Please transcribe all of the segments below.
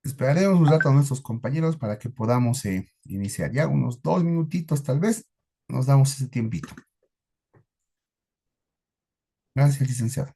esperaremos un rato a nuestros compañeros para que podamos iniciar. Ya unos 2 minutitos tal vez, nos damos ese tiempito. Gracias, licenciado.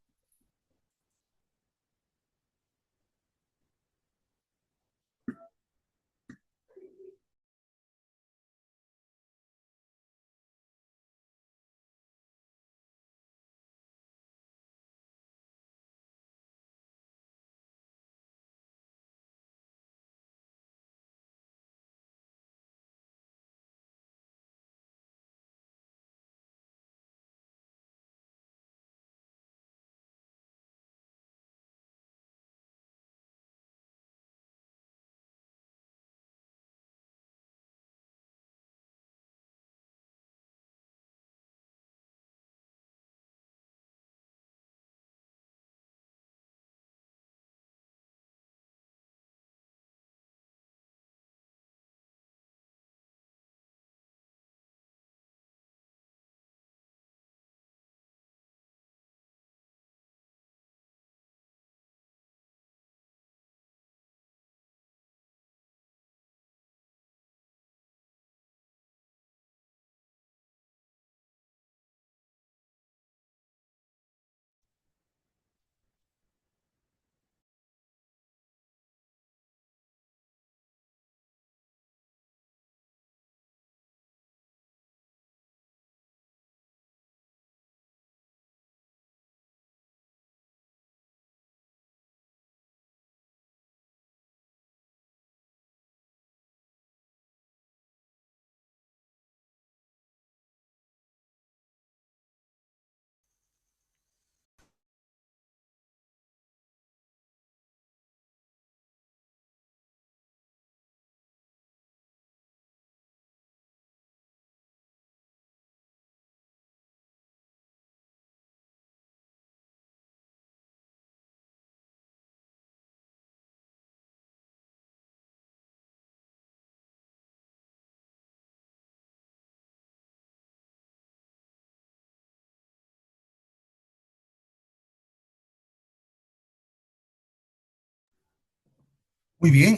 Muy bien,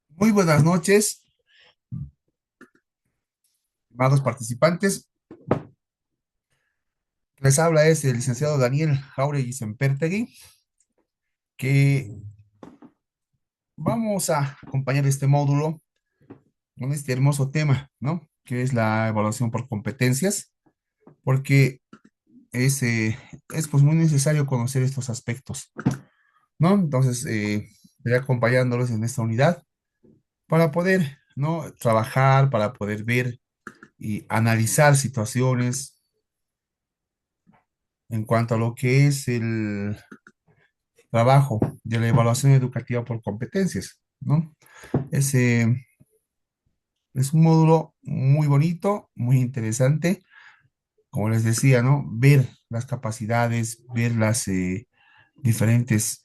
muy buenas noches, amados participantes. Les habla es el licenciado Daniel Jauregui Sempertegui, que vamos a acompañar este módulo con este hermoso tema, ¿no? Que es la evaluación por competencias, porque es, eh, es pues muy necesario conocer estos aspectos, ¿no? Entonces, iré acompañándolos en esta unidad para poder, ¿no? Trabajar, para poder ver y analizar situaciones en cuanto a lo que es el trabajo de la evaluación educativa por competencias, ¿no? Es, eh, es un módulo muy bonito, muy interesante, como les decía, ¿no? Ver las capacidades, ver diferentes,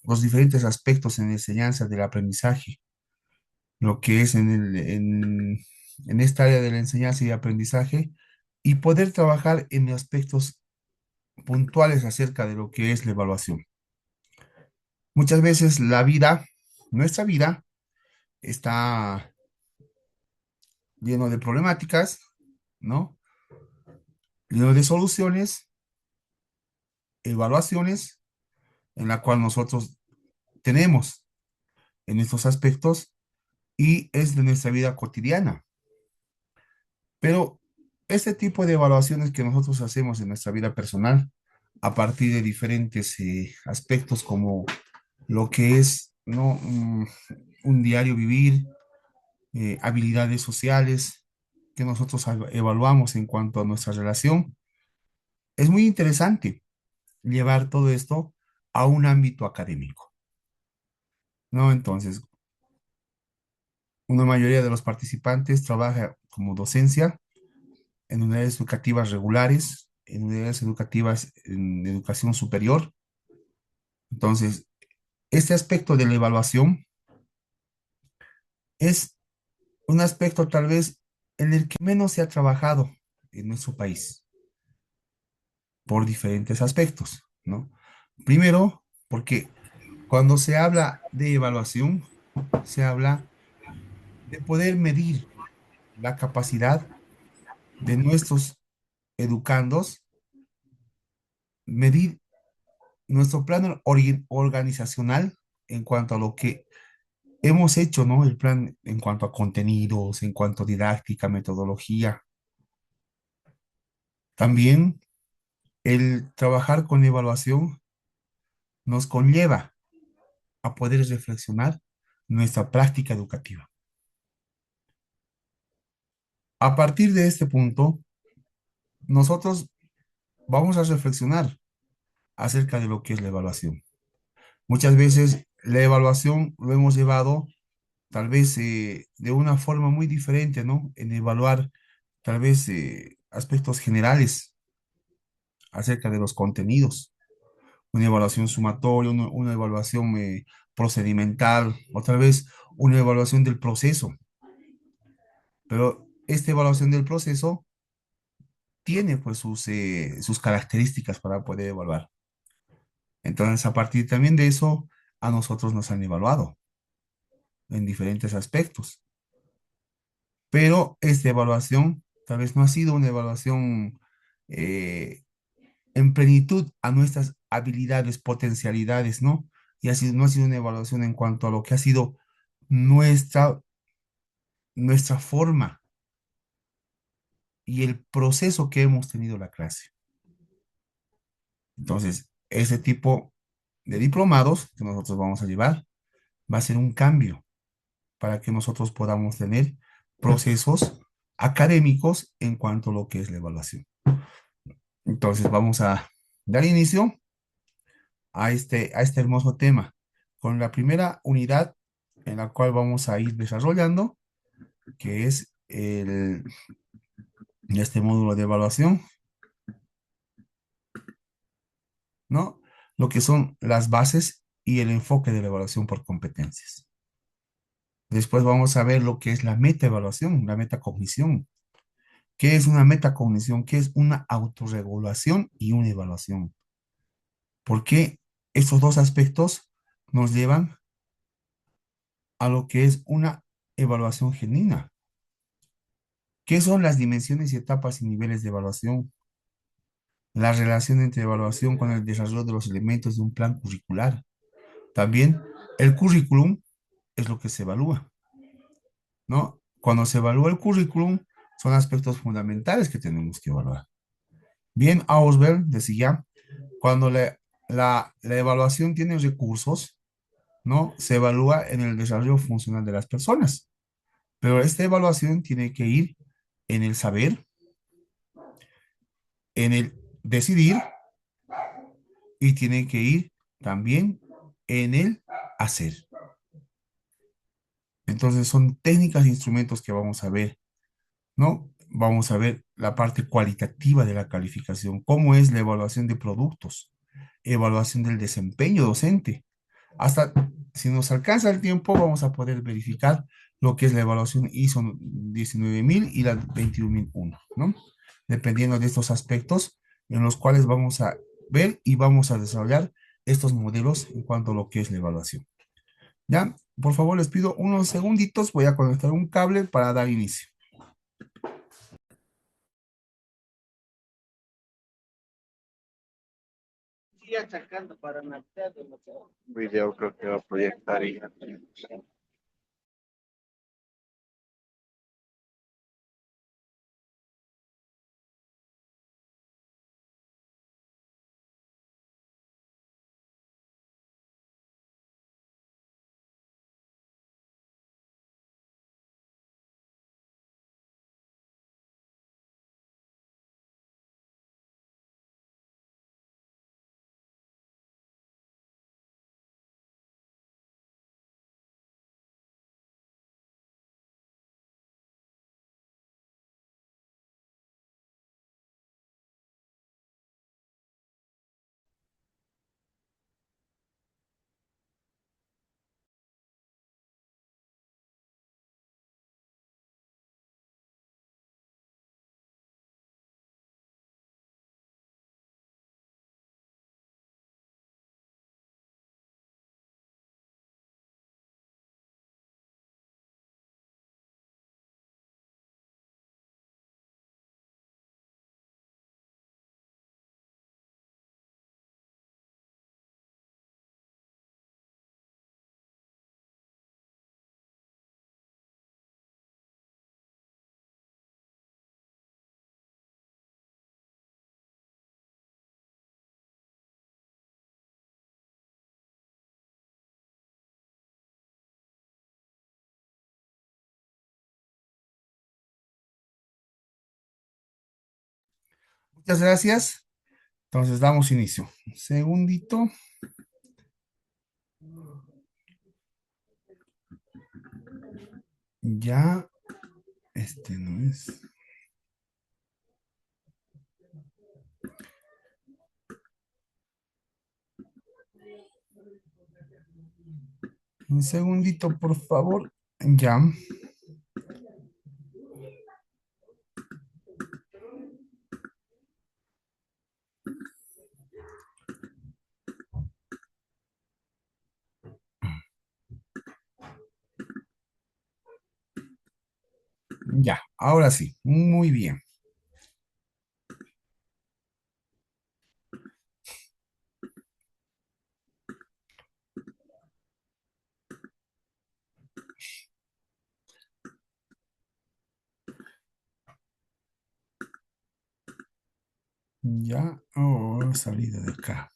los diferentes aspectos en la enseñanza del aprendizaje, lo que es en esta área de la enseñanza y aprendizaje, y poder trabajar en aspectos puntuales acerca de lo que es la evaluación. Muchas veces nuestra vida, está lleno de problemáticas, ¿no? Lleno de soluciones, evaluaciones, en la cual nosotros tenemos en estos aspectos y es de nuestra vida cotidiana. Pero este tipo de evaluaciones que nosotros hacemos en nuestra vida personal, a partir de diferentes aspectos como lo que es, ¿no? Un diario vivir, habilidades sociales que nosotros evaluamos en cuanto a nuestra relación. Es muy interesante llevar todo esto a un ámbito académico, ¿no? Entonces, una mayoría de los participantes trabaja como docencia en unidades educativas regulares, en unidades educativas en educación superior. Entonces, este aspecto de la evaluación es un aspecto tal vez en el que menos se ha trabajado en nuestro país. por diferentes aspectos, ¿no? Primero, porque cuando se habla de evaluación, se habla de poder medir la capacidad de nuestros educandos, medir nuestro plan organizacional en cuanto a lo que hemos hecho, ¿no? El plan en cuanto a contenidos, en cuanto a didáctica, metodología. También el trabajar con evaluación nos conlleva a poder reflexionar nuestra práctica educativa. A partir de este punto, nosotros vamos a reflexionar acerca de lo que es la evaluación. Muchas veces la evaluación lo hemos llevado tal vez de una forma muy diferente, ¿no? En evaluar tal vez aspectos generales acerca de los contenidos, una evaluación sumatoria, una evaluación procedimental o tal vez una evaluación del proceso. Pero esta evaluación del proceso tiene pues sus características para poder evaluar. Entonces, a partir también de eso, a nosotros nos han evaluado en diferentes aspectos. Pero esta evaluación tal vez no ha sido una evaluación eh, en plenitud a nuestras habilidades, potencialidades, ¿no? Y no ha sido una evaluación en cuanto a lo que ha sido nuestra, nuestra forma y el proceso que hemos tenido la clase. Entonces, ese tipo de diplomados que nosotros vamos a llevar va a ser un cambio para que nosotros podamos tener procesos académicos en cuanto a lo que es la evaluación. Entonces, vamos a dar inicio a este hermoso tema con la primera unidad en la cual vamos a ir desarrollando, que es este módulo de evaluación, ¿no? Lo que son las bases y el enfoque de la evaluación por competencias. Después vamos a ver lo que es la metaevaluación, la metacognición. ¿Qué es una metacognición? ¿Qué es una autorregulación y una evaluación? Porque estos dos aspectos nos llevan a lo que es una evaluación genuina. ¿Qué son las dimensiones y etapas y niveles de evaluación? La relación entre evaluación con el desarrollo de los elementos de un plan curricular. También el currículum es lo que se evalúa, ¿no? Cuando se evalúa el currículum, son aspectos fundamentales que tenemos que evaluar. Bien, Ausberg decía, cuando la evaluación tiene recursos, ¿no? Se evalúa en el desarrollo funcional de las personas, pero esta evaluación tiene que ir en el saber, en el decidir y tiene que ir también en el hacer. Entonces son técnicas e instrumentos que vamos a ver, ¿no? Vamos a ver la parte cualitativa de la calificación, cómo es la evaluación de productos, evaluación del desempeño docente. Hasta si nos alcanza el tiempo, vamos a poder verificar lo que es la evaluación ISO 19000 y la 21001, ¿no? Dependiendo de estos aspectos en los cuales vamos a ver y vamos a desarrollar estos modelos en cuanto a lo que es la evaluación. Ya, por favor, les pido unos segunditos, voy a conectar un cable para dar inicio. Video creo que va a proyectar y Muchas gracias. Entonces damos inicio. Un segundito. Ya, este no es. Un segundito, por favor. Ya, ya. Ahora sí. Muy bien. Ya. Oh, salida de acá.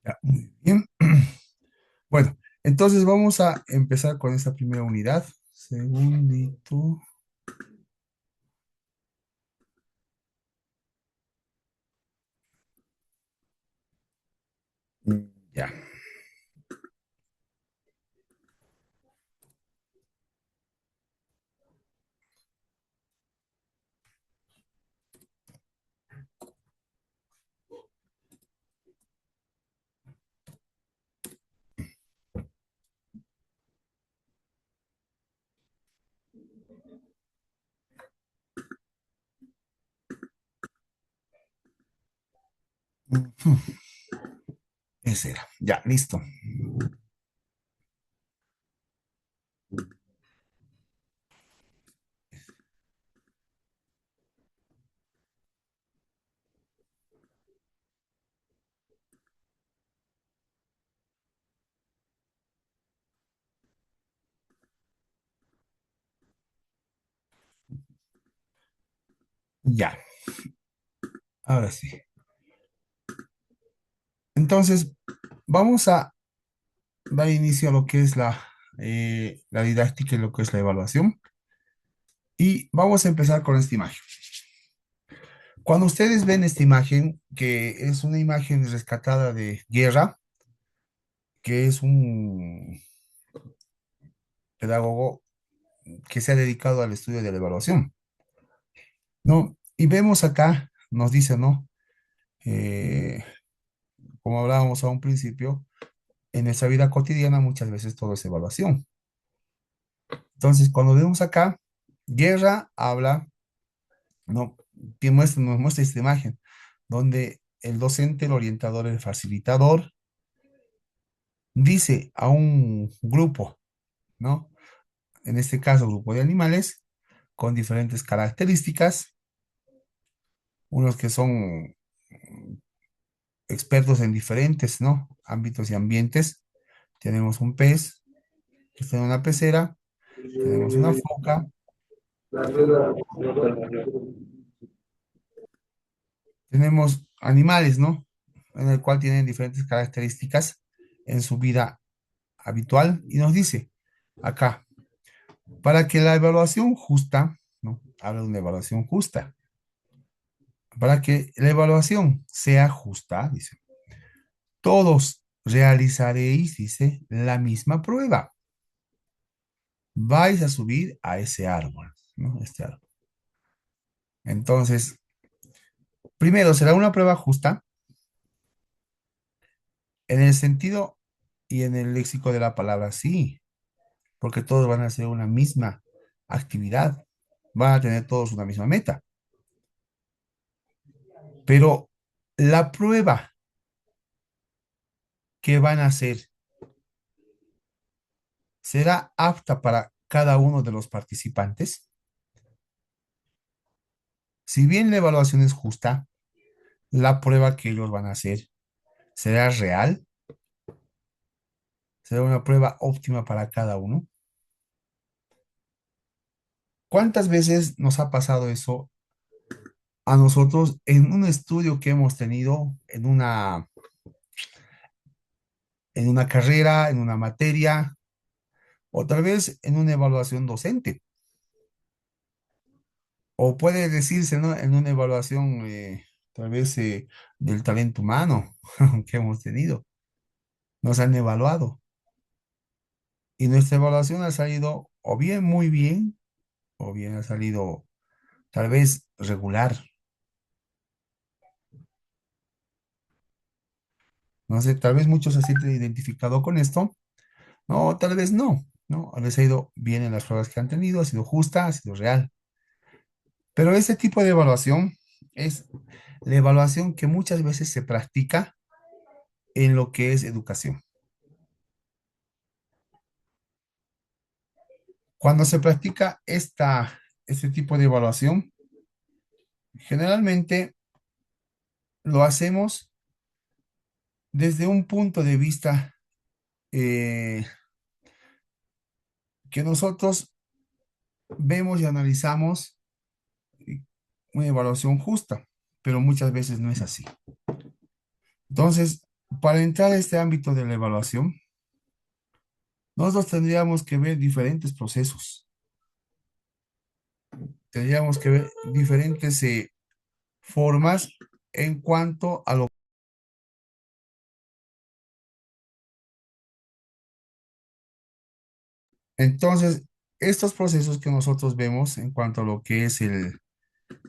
Ya, muy bien. Bueno, entonces vamos a empezar con esta primera unidad. Segundito. Ya, ujú, ese era. Ya, listo. Ya, ahora sí. Entonces, vamos a dar inicio a lo que es la didáctica y lo que es la evaluación. Y vamos a empezar con esta imagen. Cuando ustedes ven esta imagen, que es una imagen rescatada de Guerra, que es un pedagogo que se ha dedicado al estudio de la evaluación, ¿no? Y vemos acá, nos dice, ¿no? Eh, como hablábamos a un principio, en nuestra vida cotidiana muchas veces todo es evaluación. Entonces, cuando vemos acá, Guerra habla, ¿no? Nos muestra esta imagen, donde el docente, el orientador, el facilitador, dice a un grupo, ¿no? En este caso, grupo de animales, con diferentes características, unos que son expertos en diferentes, ¿no? Ámbitos y ambientes. Tenemos un pez que está en una pecera, tenemos una foca, tenemos animales, ¿no? En el cual tienen diferentes características en su vida habitual y nos dice acá, para que la evaluación justa, ¿no? Habla de una evaluación justa. Para que la evaluación sea justa, dice, todos realizaréis, dice, la misma prueba. Vais a subir a ese árbol, ¿no? Este árbol. Entonces, primero, será una prueba justa en el sentido y en el léxico de la palabra, sí, porque todos van a hacer una misma actividad, van a tener todos una misma meta, pero la prueba que van a hacer será apta para cada uno de los participantes. Si bien la evaluación es justa, la prueba que ellos van a hacer será real, será una prueba óptima para cada uno. ¿Cuántas veces nos ha pasado eso a nosotros en un estudio que hemos tenido, en una carrera, en una materia, o tal vez en una evaluación docente? O puede decirse, ¿no? En una evaluación, tal vez, del talento humano que hemos tenido. Nos han evaluado y nuestra evaluación ha salido o bien muy bien, o bien ha salido tal vez regular. No sé, tal vez muchos se sienten identificados con esto. No, tal vez no, ¿no? A veces ha ido bien en las pruebas que han tenido, ha sido justa, ha sido real. Pero este tipo de evaluación es la evaluación que muchas veces se practica en lo que es educación. Cuando se practica este tipo de evaluación, generalmente lo hacemos desde un punto de vista, eh, que nosotros vemos y analizamos una evaluación justa, pero muchas veces no es así. Entonces, para entrar a este ámbito de la evaluación, nosotros tendríamos que ver diferentes procesos, tendríamos que ver diferentes formas en cuanto a lo. Entonces, estos procesos que nosotros vemos en cuanto a lo que es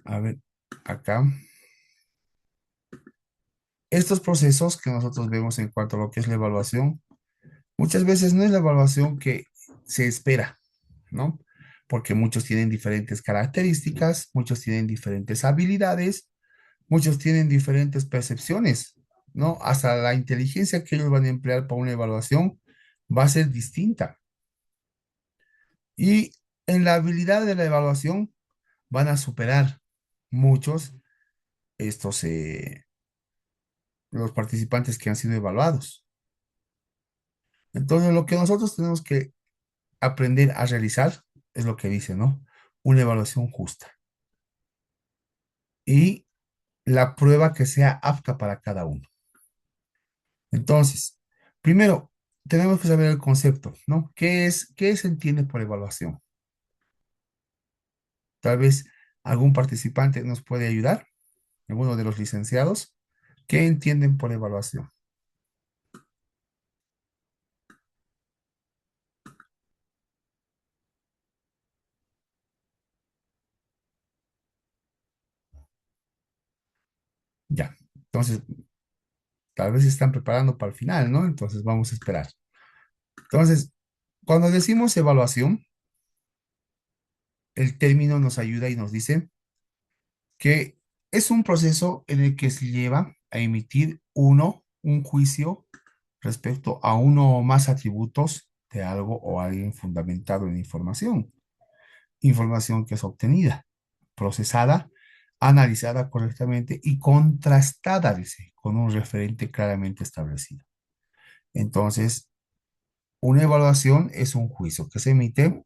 a ver, acá, estos procesos que nosotros vemos en cuanto a lo que es la evaluación, muchas veces no es la evaluación que se espera, ¿no? Porque muchos tienen diferentes características, muchos tienen diferentes habilidades, muchos tienen diferentes percepciones, ¿no? Hasta la inteligencia que ellos van a emplear para una evaluación va a ser distinta. Y en la habilidad de la evaluación van a superar muchos estos, los participantes que han sido evaluados. Entonces, lo que nosotros tenemos que aprender a realizar es lo que dice, ¿no? Una evaluación justa y la prueba que sea apta para cada uno. Entonces, primero, tenemos que saber el concepto, ¿no? ¿Qué se entiende por evaluación? Tal vez algún participante nos puede ayudar, alguno de los licenciados. ¿Qué entienden por evaluación? Ya. Entonces, tal vez se están preparando para el final, ¿no? Entonces, vamos a esperar. Entonces, cuando decimos evaluación, el término nos ayuda y nos dice que es un proceso en el que se lleva a emitir un juicio respecto a uno o más atributos de algo o alguien fundamentado en información. Información que es obtenida, procesada, analizada correctamente y contrastada, dice, con un referente claramente establecido. Entonces, una evaluación es un juicio que se emite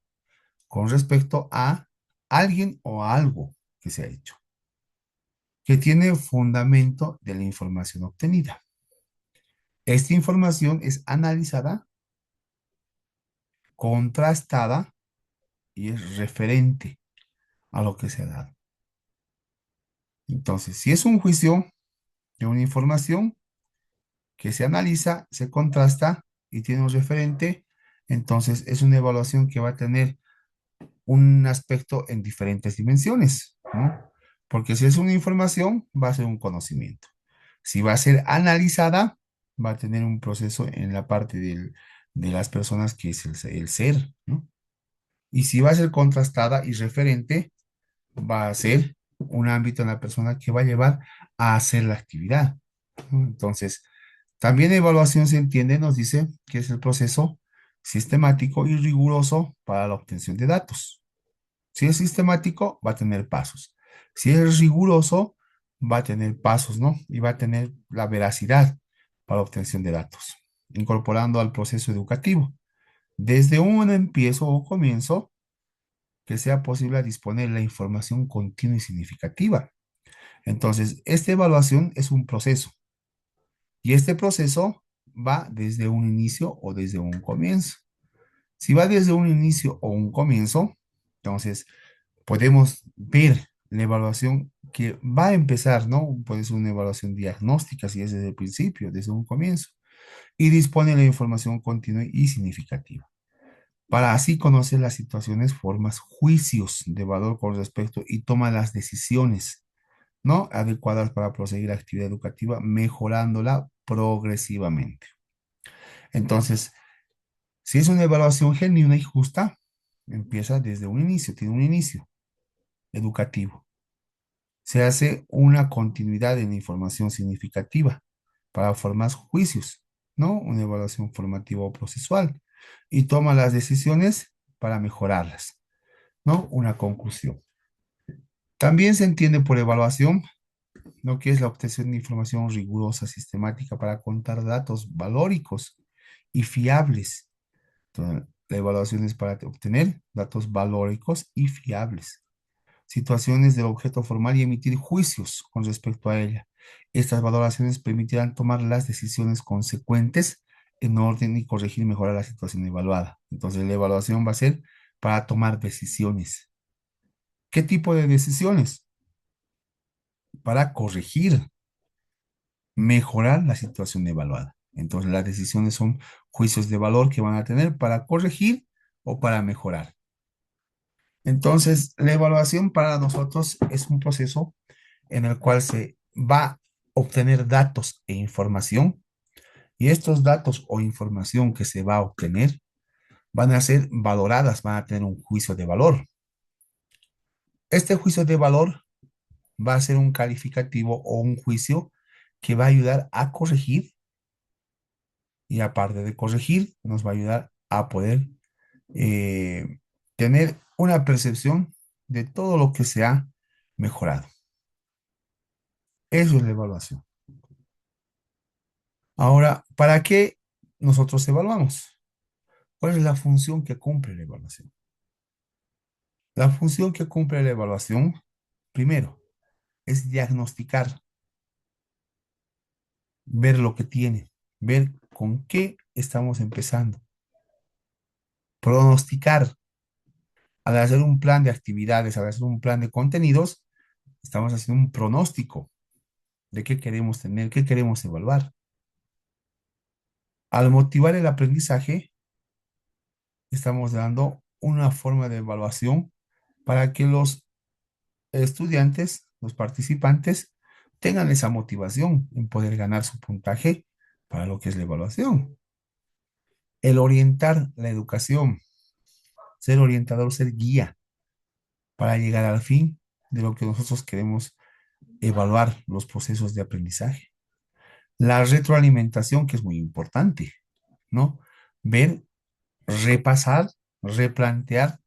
con respecto a alguien o a algo que se ha hecho, que tiene fundamento de la información obtenida. Esta información es analizada, contrastada y es referente a lo que se ha dado. Entonces, si es un juicio de una información que se analiza, se contrasta y tiene un referente, entonces es una evaluación que va a tener un aspecto en diferentes dimensiones, ¿no? Porque si es una información, va a ser un conocimiento. Si va a ser analizada, va a tener un proceso en la parte de las personas que es el ser, ¿no? Y si va a ser contrastada y referente, va a ser un ámbito en la persona que va a llevar a hacer la actividad, ¿no? Entonces, también evaluación se entiende, nos dice que es el proceso sistemático y riguroso para la obtención de datos. Si es sistemático, va a tener pasos. Si es riguroso, va a tener pasos, ¿no? Y va a tener la veracidad para la obtención de datos, incorporando al proceso educativo. Desde un empiezo o comienzo que sea posible disponer la información continua y significativa. Entonces, esta evaluación es un proceso y este proceso va desde un inicio o desde un comienzo. Si va desde un inicio o un comienzo, entonces podemos ver la evaluación que va a empezar, ¿no? Puede ser una evaluación diagnóstica si es desde el principio, desde un comienzo, y dispone la información continua y significativa, para así conocer las situaciones, formas, juicios de valor con respecto y toma las decisiones, ¿no? Adecuadas para proseguir la actividad educativa, mejorándola progresivamente. Entonces, si es una evaluación genuina y justa, empieza desde un inicio, tiene un inicio educativo. Se hace una continuidad en la información significativa para formar juicios, ¿no? Una evaluación formativa o procesual y toma las decisiones para mejorarlas, ¿no? Una conclusión. También se entiende por evaluación, ¿no? Que es la obtención de información rigurosa, sistemática para contar datos valóricos y fiables. Entonces, la evaluación es para obtener datos valóricos y fiables, situaciones del objeto formal y emitir juicios con respecto a ella. Estas valoraciones permitirán tomar las decisiones consecuentes en orden y corregir y mejorar la situación evaluada. Entonces, la evaluación va a ser para tomar decisiones. ¿Qué tipo de decisiones? Para corregir, mejorar la situación evaluada. Entonces, las decisiones son juicios de valor que van a tener para corregir o para mejorar. Entonces, la evaluación para nosotros es un proceso en el cual se va a obtener datos e información, y estos datos o información que se va a obtener van a ser valoradas, van a tener un juicio de valor. Este juicio de valor va a ser un calificativo o un juicio que va a ayudar a corregir, y aparte de corregir, nos va a ayudar a poder eh, tener una percepción de todo lo que se ha mejorado. Eso es la evaluación. Ahora, ¿para qué nosotros evaluamos? ¿Cuál es la función que cumple la evaluación? La función que cumple la evaluación, primero, es diagnosticar, ver lo que tiene, ver con qué estamos empezando, pronosticar. Al hacer un plan de actividades, al hacer un plan de contenidos, estamos haciendo un pronóstico de qué queremos tener, qué queremos evaluar. Al motivar el aprendizaje, estamos dando una forma de evaluación para que los estudiantes, los participantes, tengan esa motivación en poder ganar su puntaje para lo que es la evaluación. El orientar la educación, ser orientador, ser guía para llegar al fin de lo que nosotros queremos evaluar, los procesos de aprendizaje. La retroalimentación, que es muy importante, ¿no? Ver, repasar, replantear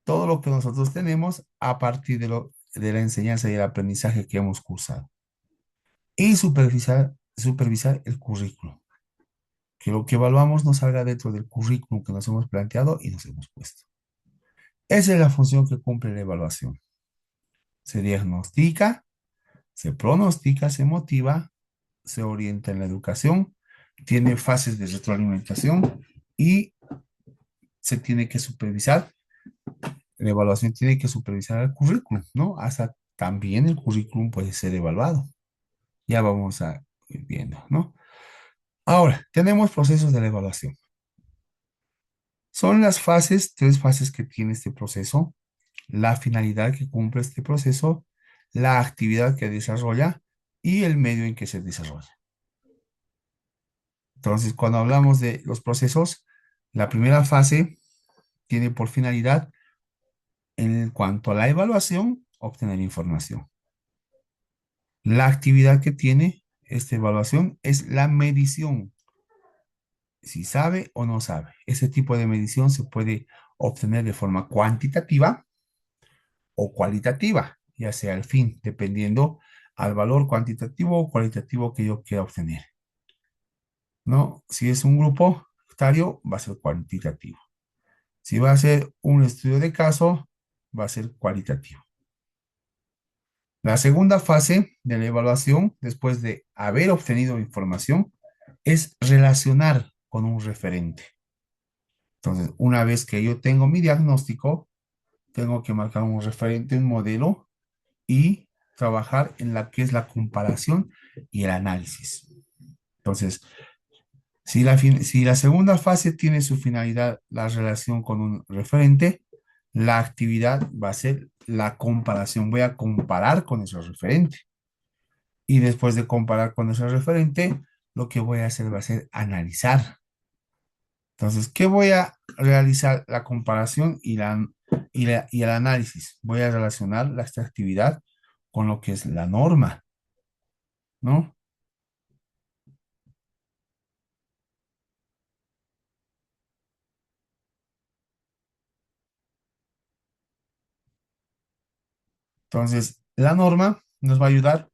todo lo que nosotros tenemos a partir de la enseñanza y el aprendizaje que hemos cursado. Y supervisar el currículo, que lo que evaluamos nos salga dentro del currículum que nos hemos planteado y nos hemos puesto. Esa es la función que cumple la evaluación. Se diagnostica, se pronostica, se motiva, se orienta en la educación, tiene fases de retroalimentación y se tiene que supervisar. La evaluación tiene que supervisar el currículum, ¿no? Hasta también el currículum puede ser evaluado. Ya vamos a ir viendo, ¿no? Ahora, tenemos procesos de la evaluación. Son las fases, tres fases que tiene este proceso: la finalidad que cumple este proceso, la actividad que desarrolla y el medio en que se desarrolla. Entonces, cuando hablamos de los procesos, la primera fase tiene por finalidad, en cuanto a la evaluación, obtener información. La actividad que tiene esta evaluación es la medición, si sabe o no sabe. Ese tipo de medición se puede obtener de forma cuantitativa o cualitativa, ya sea el fin, dependiendo al valor cuantitativo o cualitativo que yo quiera obtener, ¿no? Si es un grupo etario, va a ser cuantitativo. Si va a ser un estudio de caso, va a ser cualitativo. La segunda fase de la evaluación, después de haber obtenido información, es relacionar con un referente. Entonces, una vez que yo tengo mi diagnóstico, tengo que marcar un referente, un modelo y trabajar en la que es la comparación y el análisis. Entonces, si la segunda fase tiene su finalidad la relación con un referente, la actividad va a ser la comparación. Voy a comparar con ese referente. Y después de comparar con ese referente, lo que voy a hacer va a ser analizar. Entonces, ¿qué voy a realizar? La comparación y el análisis. Voy a relacionar esta actividad con lo que es la norma, ¿no? Entonces, la norma nos va a ayudar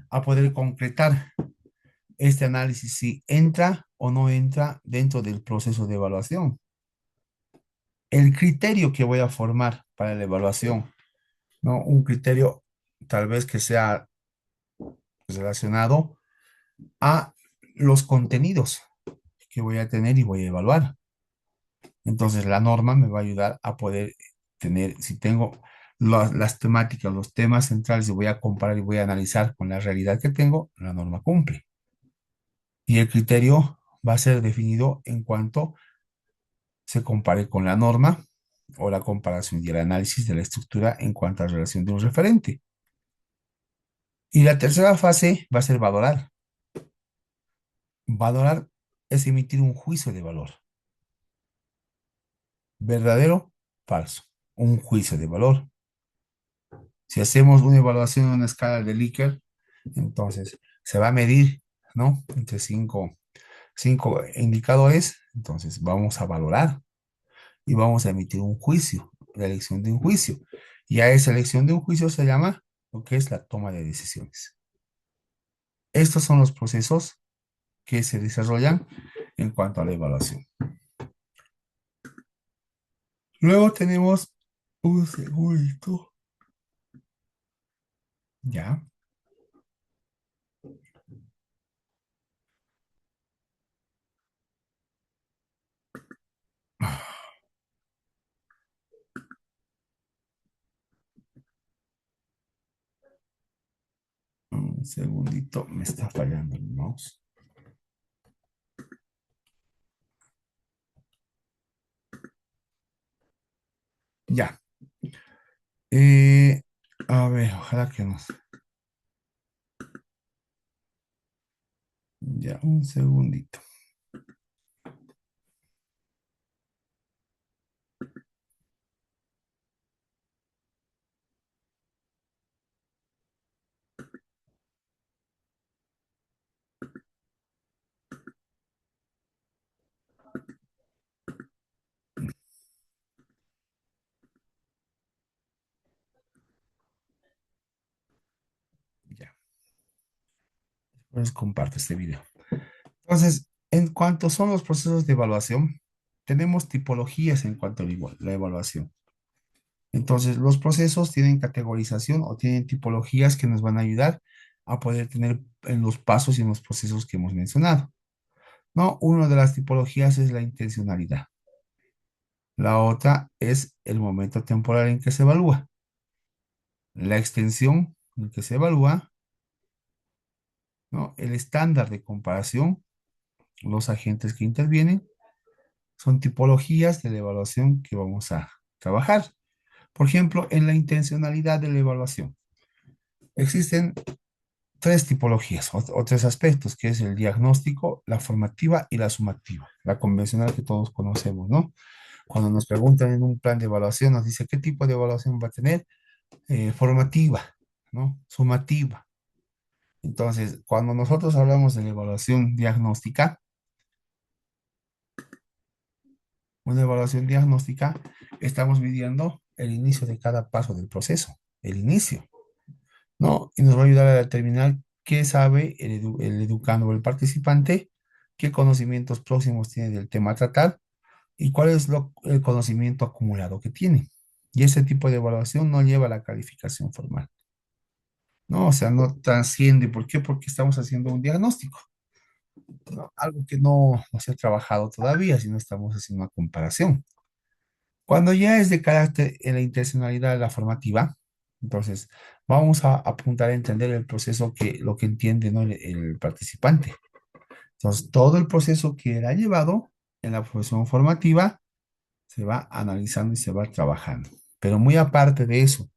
a poder concretar este análisis si entra o no entra dentro del proceso de evaluación. El criterio que voy a formar para la evaluación, ¿no? Un criterio tal vez que sea relacionado a los contenidos que voy a tener y voy a evaluar. Entonces, la norma me va a ayudar a poder tener, si tengo las temáticas, los temas centrales y voy a comparar y voy a analizar con la realidad que tengo, la norma cumple. Y el criterio va a ser definido en cuanto se compare con la norma o la comparación y el análisis de la estructura en cuanto a relación de un referente. Y la tercera fase va a ser valorar. Valorar es emitir un juicio de valor. ¿Verdadero? Falso. Un juicio de valor. Si hacemos una evaluación en una escala de Likert, entonces se va a medir, ¿no? Entre cinco indicadores, entonces vamos a valorar y vamos a emitir un juicio, la elección de un juicio. Y a esa elección de un juicio se llama lo que es la toma de decisiones. Estos son los procesos que se desarrollan en cuanto a la evaluación. Luego tenemos un segundito. Ya. Un segundito, me está fallando el mouse. Ya. Eh, a ver, ojalá que nos. Ya, un segundito. Ya, pues comparto este video. Entonces, en cuanto son los procesos de evaluación, tenemos tipologías en cuanto a la evaluación. Entonces, los procesos tienen categorización o tienen tipologías que nos van a ayudar a poder tener en los pasos y en los procesos que hemos mencionado. ¿No? Una de las tipologías es la intencionalidad. La otra es el momento temporal en que se evalúa. La extensión en que se evalúa, ¿no? El estándar de comparación, los agentes que intervienen, son tipologías de la evaluación que vamos a trabajar. Por ejemplo, en la intencionalidad de la evaluación, existen tres tipologías o tres aspectos, que es el diagnóstico, la formativa y la sumativa, la convencional que todos conocemos, ¿no? Cuando nos preguntan en un plan de evaluación, nos dice qué tipo de evaluación va a tener, formativa, ¿no? Sumativa. Entonces, cuando nosotros hablamos de la evaluación diagnóstica, una evaluación diagnóstica, estamos midiendo el inicio de cada paso del proceso, el inicio, ¿no? Y nos va a ayudar a determinar qué sabe el educando o el participante, qué conocimientos próximos tiene del tema a tratar y cuál es el conocimiento acumulado que tiene. Y ese tipo de evaluación no lleva a la calificación formal. ¿No? O sea, no trasciende. ¿Por qué? Porque estamos haciendo un diagnóstico, ¿no? Algo que no se ha trabajado todavía, sino estamos haciendo una comparación. Cuando ya es de carácter en la intencionalidad, la formativa, entonces vamos a apuntar a entender el proceso lo que entiende, ¿no? El participante. Entonces, todo el proceso que él ha llevado en la profesión formativa se va analizando y se va trabajando. Pero muy aparte de eso,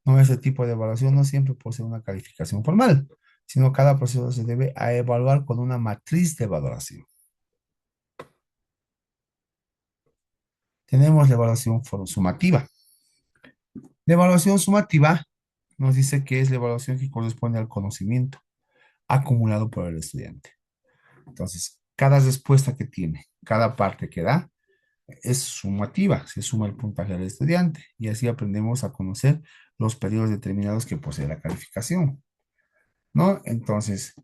no, ese tipo de evaluación no siempre posee una calificación formal, sino cada proceso se debe a evaluar con una matriz de valoración. Tenemos la evaluación sumativa. La evaluación sumativa nos dice que es la evaluación que corresponde al conocimiento acumulado por el estudiante. Entonces, cada respuesta que tiene, cada parte que da, es sumativa, se suma el puntaje del estudiante y así aprendemos a conocer los periodos determinados que posee la calificación, ¿no? Entonces,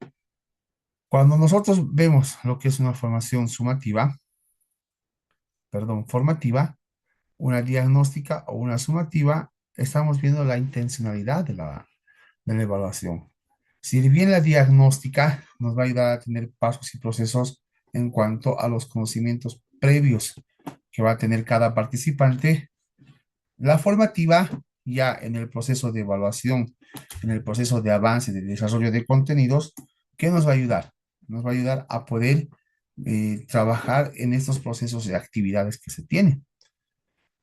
cuando nosotros vemos lo que es una formación sumativa, perdón, formativa, una diagnóstica o una sumativa, estamos viendo la intencionalidad de la evaluación. Si bien la diagnóstica nos va a ayudar a tener pasos y procesos en cuanto a los conocimientos previos que va a tener cada participante, la formativa ya en el proceso de evaluación, en el proceso de avance, de desarrollo de contenidos, ¿qué nos va a ayudar? Nos va a ayudar a poder trabajar en estos procesos de actividades que se tienen.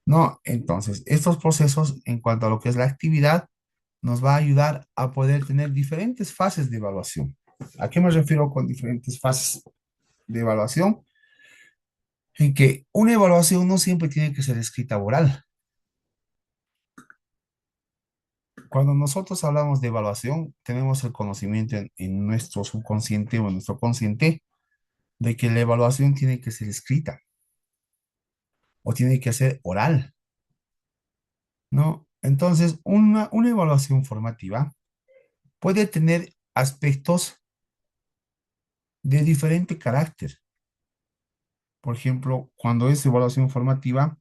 No, entonces, estos procesos en cuanto a lo que es la actividad, nos va a ayudar a poder tener diferentes fases de evaluación. ¿A qué me refiero con diferentes fases de evaluación? En que una evaluación no siempre tiene que ser escrita oral. Cuando nosotros hablamos de evaluación, tenemos el conocimiento en nuestro subconsciente o en nuestro consciente de que la evaluación tiene que ser escrita o tiene que ser oral, ¿no? Entonces, una evaluación formativa puede tener aspectos de diferente carácter. Por ejemplo, cuando es evaluación formativa,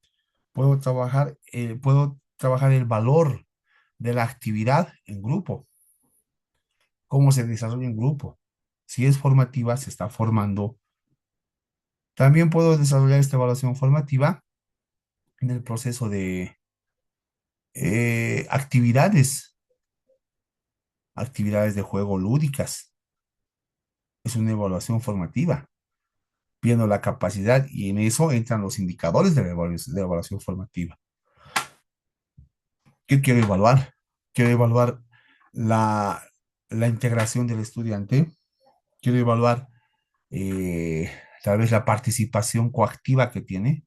puedo trabajar el valor de la actividad en grupo, cómo se desarrolla en grupo. Si es formativa, se está formando. También puedo desarrollar esta evaluación formativa en el proceso de actividades de juego lúdicas. Es una evaluación formativa, viendo la capacidad y en eso entran los indicadores de la evaluación formativa. ¿Qué quiero evaluar? Quiero evaluar la, la integración del estudiante. Quiero evaluar eh, tal vez la participación coactiva que tiene.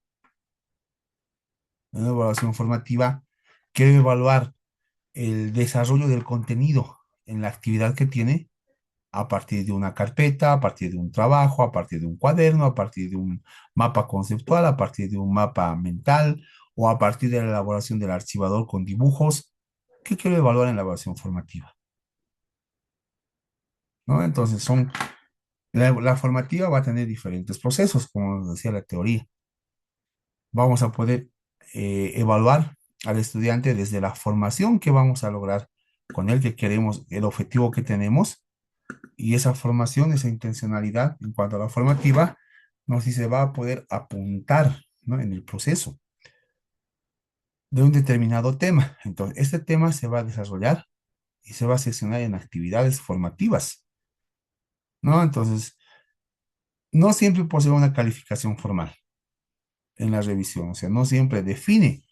En una evaluación formativa, quiero evaluar el desarrollo del contenido en la actividad que tiene a partir de una carpeta, a partir de un trabajo, a partir de un cuaderno, a partir de un mapa conceptual, a partir de un mapa mental o a partir de la elaboración del archivador con dibujos. ¿Qué quiero evaluar en la evaluación formativa? ¿No? Entonces, la formativa va a tener diferentes procesos, como nos decía la teoría. Vamos a poder evaluar al estudiante desde la formación que vamos a lograr con él, que queremos, el objetivo que tenemos, y esa formación, esa intencionalidad en cuanto a la formativa, nos si se va a poder apuntar, ¿no? En el proceso de un determinado tema. Entonces, este tema se va a desarrollar y se va a seccionar en actividades formativas, ¿no? Entonces, no siempre posee una calificación formal en la revisión, o sea, no siempre define,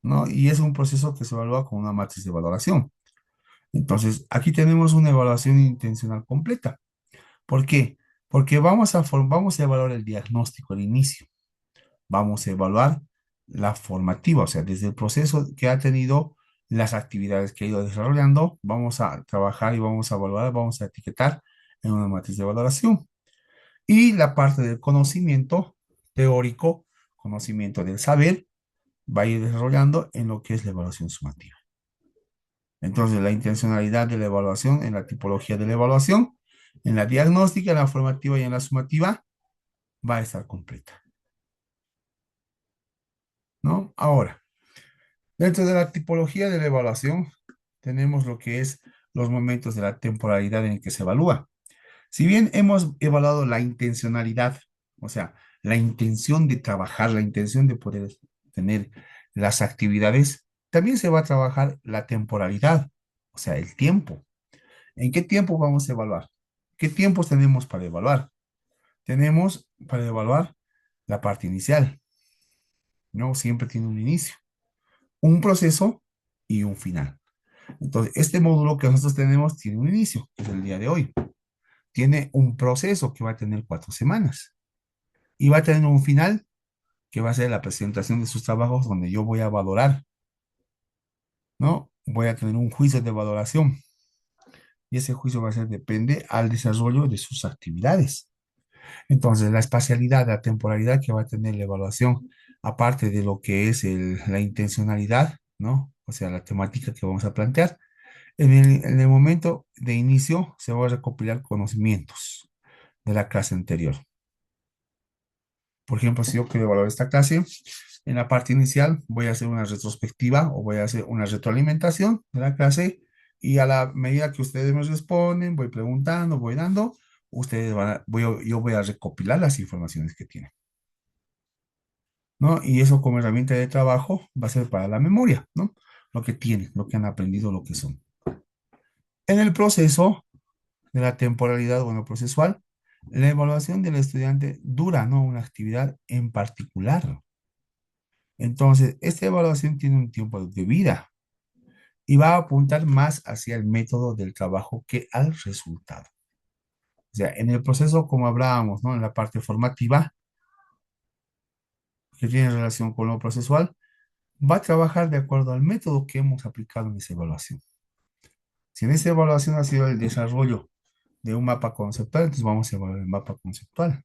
¿no? Y es un proceso que se evalúa con una matriz de valoración. Entonces, aquí tenemos una evaluación intencional completa. ¿Por qué? Porque vamos a evaluar el diagnóstico, el inicio. Vamos a evaluar la formativa, o sea, desde el proceso que ha tenido, las actividades que ha ido desarrollando, vamos a trabajar y vamos a evaluar, vamos a etiquetar en una matriz de valoración. Y la parte del conocimiento teórico, conocimiento del saber, va a ir desarrollando en lo que es la evaluación sumativa. Entonces, la intencionalidad de la evaluación en la tipología de la evaluación, en la diagnóstica, en la formativa y en la sumativa, va a estar completa, ¿no? Ahora, Dentro de la tipología de la evaluación, tenemos lo que es los momentos de la temporalidad en que se evalúa. Si bien hemos evaluado la intencionalidad, o sea, la intención de trabajar, la intención de poder tener las actividades, también se va a trabajar la temporalidad, o sea, el tiempo. ¿En qué tiempo vamos a evaluar? ¿Qué tiempos tenemos para evaluar? Tenemos para evaluar la parte inicial, ¿no? Siempre tiene un inicio, un proceso y un final. Entonces, este módulo que nosotros tenemos tiene un inicio, que es el día de hoy. Tiene un proceso que va a tener 4 semanas y va a tener un final que va a ser la presentación de sus trabajos donde yo voy a valorar, ¿no? Voy a tener un juicio de valoración y ese juicio va a ser depende al desarrollo de sus actividades. Entonces, la espacialidad, la temporalidad que va a tener la evaluación, aparte de lo que es la intencionalidad, ¿no? O sea, la temática que vamos a plantear, en el momento de inicio se va a recopilar conocimientos de la clase anterior. Por ejemplo, si yo quiero evaluar esta clase, en la parte inicial voy a hacer una retrospectiva o voy a hacer una retroalimentación de la clase y a la medida que ustedes me responden, voy preguntando, voy dando, yo voy a recopilar las informaciones que tienen, ¿no? Y eso como herramienta de trabajo va a ser para la memoria, ¿no? Lo que tienen, lo que han aprendido, lo que son. En el proceso de la temporalidad, bueno, procesual, la evaluación del estudiante dura, ¿no? Una actividad en particular. Entonces, esta evaluación tiene un tiempo de vida y va a apuntar más hacia el método del trabajo que al resultado. O sea, en el proceso, como hablábamos, ¿no? En la parte formativa, que tiene relación con lo procesual, va a trabajar de acuerdo al método que hemos aplicado en esa evaluación. Si en esa evaluación ha sido el desarrollo de un mapa conceptual, entonces vamos a evaluar el mapa conceptual.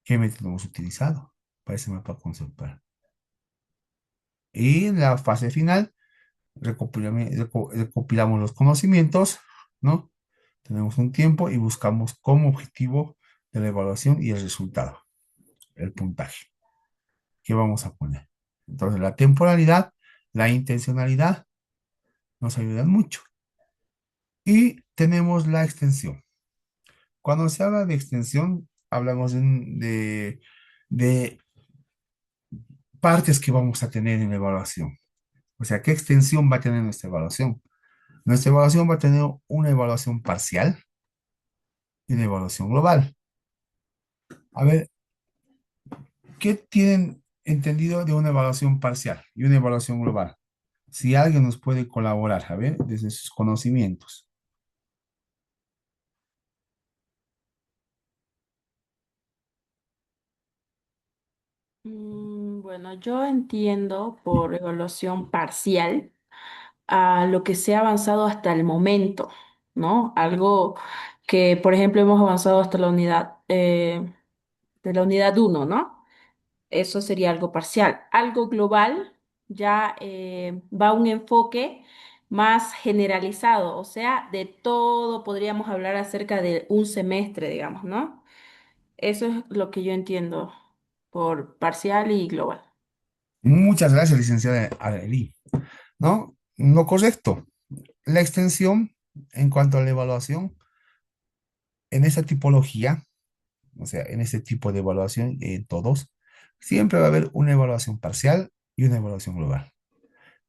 ¿Qué método hemos utilizado para ese mapa conceptual? Y en la fase final, recopilamos los conocimientos, ¿no? Tenemos un tiempo y buscamos como objetivo de la evaluación y el resultado, el puntaje que vamos a poner. Entonces, la temporalidad, la intencionalidad nos ayudan mucho. Y tenemos la extensión. Cuando se habla de extensión, hablamos de partes que vamos a tener en la evaluación. O sea, ¿qué extensión va a tener nuestra evaluación? Nuestra evaluación va a tener una evaluación parcial y una evaluación global. A ver, ¿qué tienen entendido de una evaluación parcial y una evaluación global? Si alguien nos puede colaborar, a ver, desde sus conocimientos. Bueno, yo entiendo por evaluación parcial a lo que se ha avanzado hasta el momento, ¿no? Algo que, por ejemplo, hemos avanzado hasta la unidad de la unidad uno, ¿no? Eso sería algo parcial. Algo global ya va a un enfoque más generalizado, o sea, de todo podríamos hablar acerca de un semestre, digamos, ¿no? Eso es lo que yo entiendo por parcial y global. Muchas gracias, licenciada Arely. ¿No? Lo correcto. La extensión en cuanto a la evaluación en esa tipología, o sea, en ese tipo de evaluación, en todos, siempre va a haber una evaluación parcial y una evaluación global.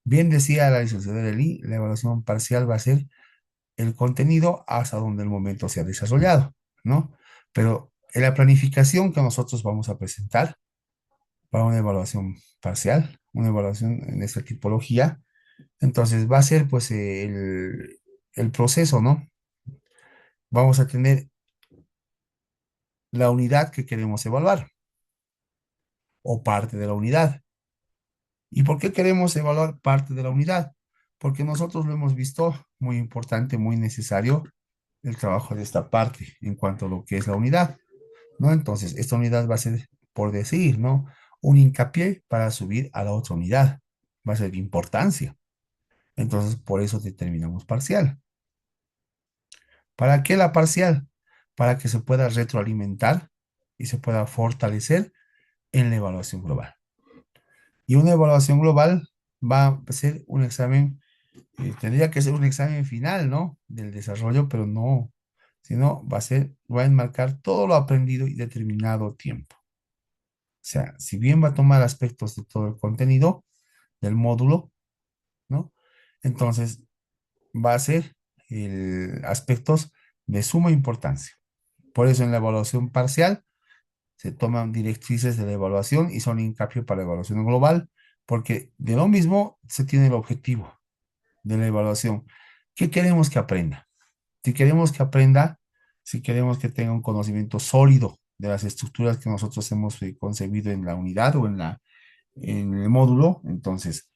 Bien decía la licenciada Arely, la evaluación parcial va a ser el contenido hasta donde el momento se ha desarrollado, ¿no? Pero en la planificación que nosotros vamos a presentar para una evaluación parcial, una evaluación en esta tipología, entonces va a ser pues el proceso, ¿no? Vamos a tener la unidad que queremos evaluar o parte de la unidad. ¿Y por qué queremos evaluar parte de la unidad? Porque nosotros lo hemos visto muy importante, muy necesario el trabajo de esta parte en cuanto a lo que es la unidad. ¿No? Entonces, esta unidad va a ser, por decir, ¿no? Un hincapié para subir a la otra unidad. Va a ser de importancia. Entonces, por eso determinamos parcial. ¿Para qué la parcial? Para que se pueda retroalimentar y se pueda fortalecer en la evaluación global. Y una evaluación global va a ser un examen, tendría que ser un examen final, ¿no? Del desarrollo, pero no, sino va a enmarcar todo lo aprendido y determinado tiempo. O sea, si bien va a tomar aspectos de todo el contenido del módulo, ¿no? Entonces, va a ser aspectos de suma importancia. Por eso en la evaluación parcial se toman directrices de la evaluación y son hincapié para la evaluación global, porque de lo mismo se tiene el objetivo de la evaluación. ¿Qué queremos que aprenda? Si queremos que aprenda, si queremos que tenga un conocimiento sólido de las estructuras que nosotros hemos concebido en la unidad o en el módulo, entonces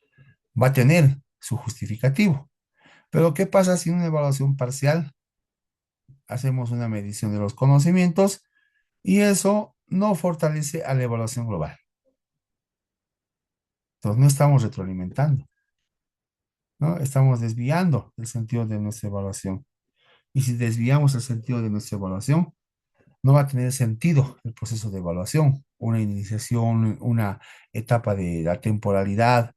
va a tener su justificativo. Pero ¿qué pasa si en una evaluación parcial hacemos una medición de los conocimientos y eso no fortalece a la evaluación global? Entonces no estamos retroalimentando, ¿no? Estamos desviando el sentido de nuestra evaluación. Y si desviamos el sentido de nuestra evaluación, no va a tener sentido el proceso de evaluación, una iniciación, una etapa de la temporalidad.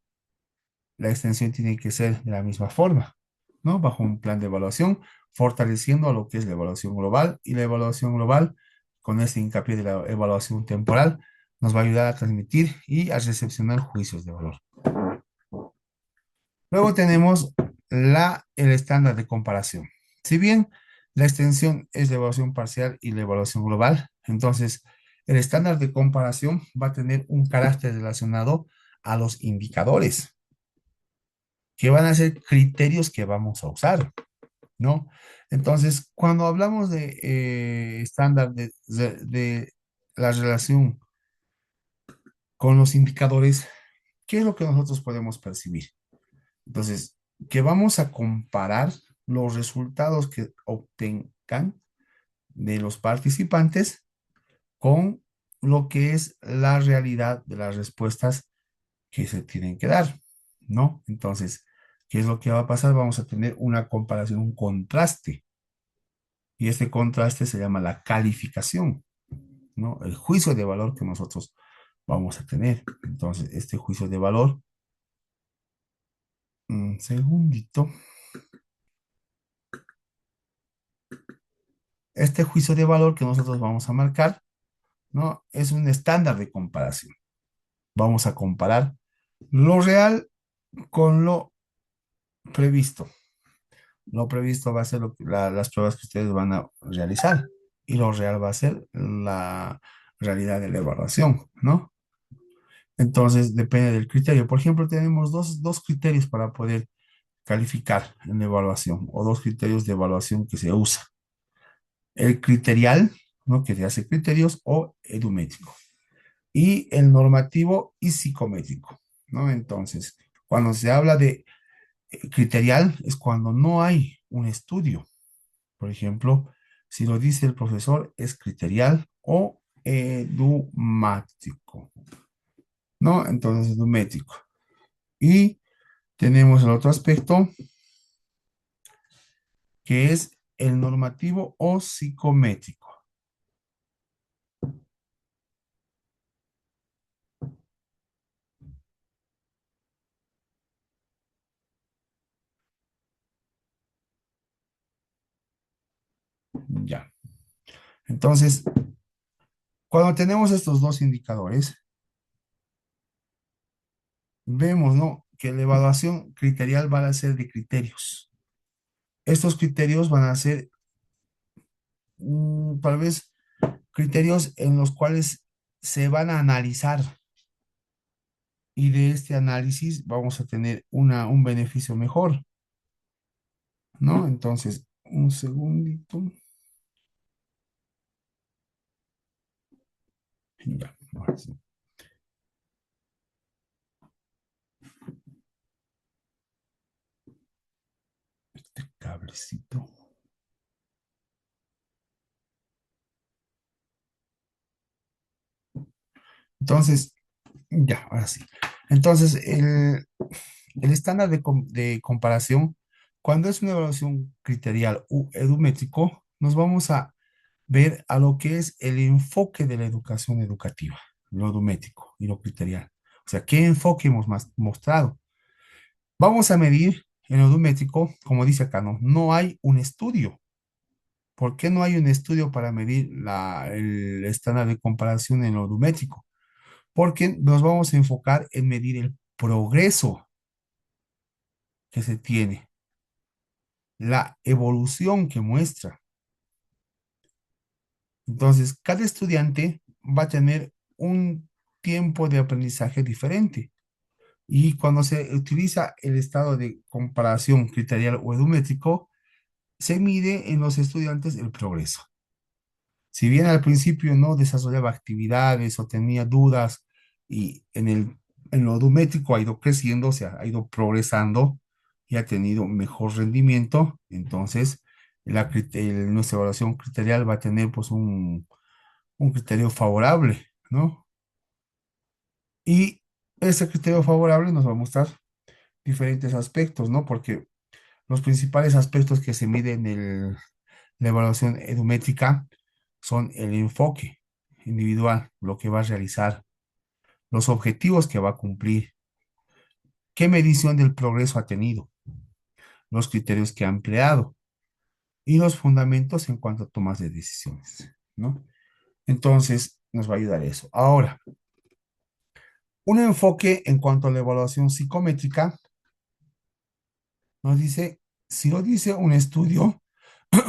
La extensión tiene que ser de la misma forma, ¿no? Bajo un plan de evaluación, fortaleciendo a lo que es la evaluación global y la evaluación global, con este hincapié de la evaluación temporal, nos va a ayudar a transmitir y a recepcionar juicios de valor. Luego tenemos el estándar de comparación. Si bien la extensión es la evaluación parcial y la evaluación global, entonces el estándar de comparación va a tener un carácter relacionado a los indicadores, que van a ser criterios que vamos a usar, ¿no? Entonces, cuando hablamos de estándar de la relación con los indicadores, ¿qué es lo que nosotros podemos percibir? Entonces, que vamos a comparar los resultados que obtengan de los participantes con lo que es la realidad de las respuestas que se tienen que dar, ¿no? Entonces, ¿qué es lo que va a pasar? Vamos a tener una comparación, un contraste, y este contraste se llama la calificación, ¿no? El juicio de valor que nosotros vamos a tener. Entonces, este juicio de valor, un segundito. Este juicio de valor que nosotros vamos a marcar, ¿no? Es un estándar de comparación. Vamos a comparar lo real con lo previsto. Lo previsto va a ser las pruebas que ustedes van a realizar y lo real va a ser la realidad de la evaluación, ¿no? Entonces, depende del criterio. Por ejemplo, tenemos dos criterios para poder calificar en la evaluación o dos criterios de evaluación que se usa. El criterial, ¿no? Que te hace criterios, o edumétrico. Y el normativo y psicométrico, ¿no? Entonces, cuando se habla de criterial es cuando no hay un estudio. Por ejemplo, si lo dice el profesor, es criterial o edumático, ¿no? Entonces, edumétrico. Y tenemos el otro aspecto, que es el normativo o psicométrico. Ya. Entonces, cuando tenemos estos dos indicadores, vemos, ¿no? Que la evaluación criterial va a ser de criterios. Estos criterios van a ser tal vez criterios en los cuales se van a analizar y de este análisis vamos a tener un beneficio mejor, ¿no? Entonces, un segundito. Ya, ahora sí. Este cablecito. Entonces, ya, ahora sí. Entonces, el estándar de comparación, cuando es una evaluación criterial u edumétrico, nos vamos a ver a lo que es el enfoque de la educación educativa, lo edumétrico y lo criterial. O sea, ¿qué enfoque hemos mostrado? Vamos a medir en el odométrico, como dice acá, no, no hay un estudio. ¿Por qué no hay un estudio para medir el estándar de comparación en el odométrico? Porque nos vamos a enfocar en medir el progreso que se tiene, la evolución que muestra. Entonces, cada estudiante va a tener un tiempo de aprendizaje diferente. Y cuando se utiliza el estado de comparación criterial o edumétrico, se mide en los estudiantes el progreso. Si bien al principio no desarrollaba actividades o tenía dudas y en lo edumétrico ha ido creciendo, o sea, ha ido progresando y ha tenido mejor rendimiento, entonces nuestra evaluación criterial va a tener pues un criterio favorable, ¿no? Y ese criterio favorable nos va a mostrar diferentes aspectos, ¿no? Porque los principales aspectos que se miden en la evaluación edumétrica son el enfoque individual, lo que va a realizar, los objetivos que va a cumplir, qué medición del progreso ha tenido, los criterios que ha empleado y los fundamentos en cuanto a tomas de decisiones, ¿no? Entonces, nos va a ayudar eso. Ahora, un enfoque en cuanto a la evaluación psicométrica nos dice, si lo dice un estudio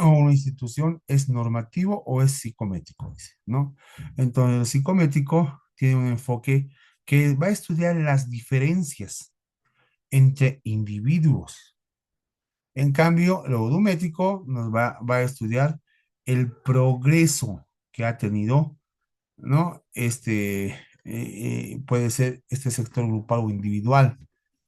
o una institución, ¿es normativo o es psicométrico? Dice, ¿no? Entonces, el psicométrico tiene un enfoque que va a estudiar las diferencias entre individuos. En cambio, lo odométrico va a estudiar el progreso que ha tenido, ¿no? Puede ser este sector grupal o individual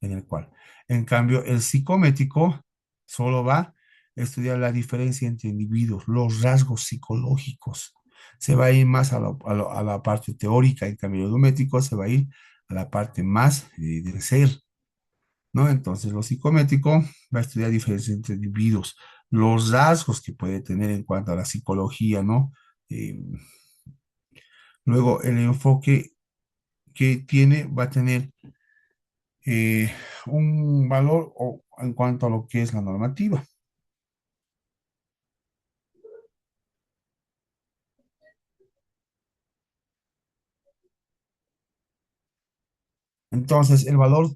en el cual. En cambio, el psicométrico solo va a estudiar la diferencia entre individuos, los rasgos psicológicos. Se va a ir más a la parte teórica, en cambio, el odométrico se va a ir a la parte más del ser, ¿no? Entonces, lo psicométrico va a estudiar diferencias entre individuos, los rasgos que puede tener en cuanto a la psicología, ¿no? Eh, Luego, el enfoque que tiene va a tener eh, un valor en cuanto a lo que es la normativa. Entonces, el valor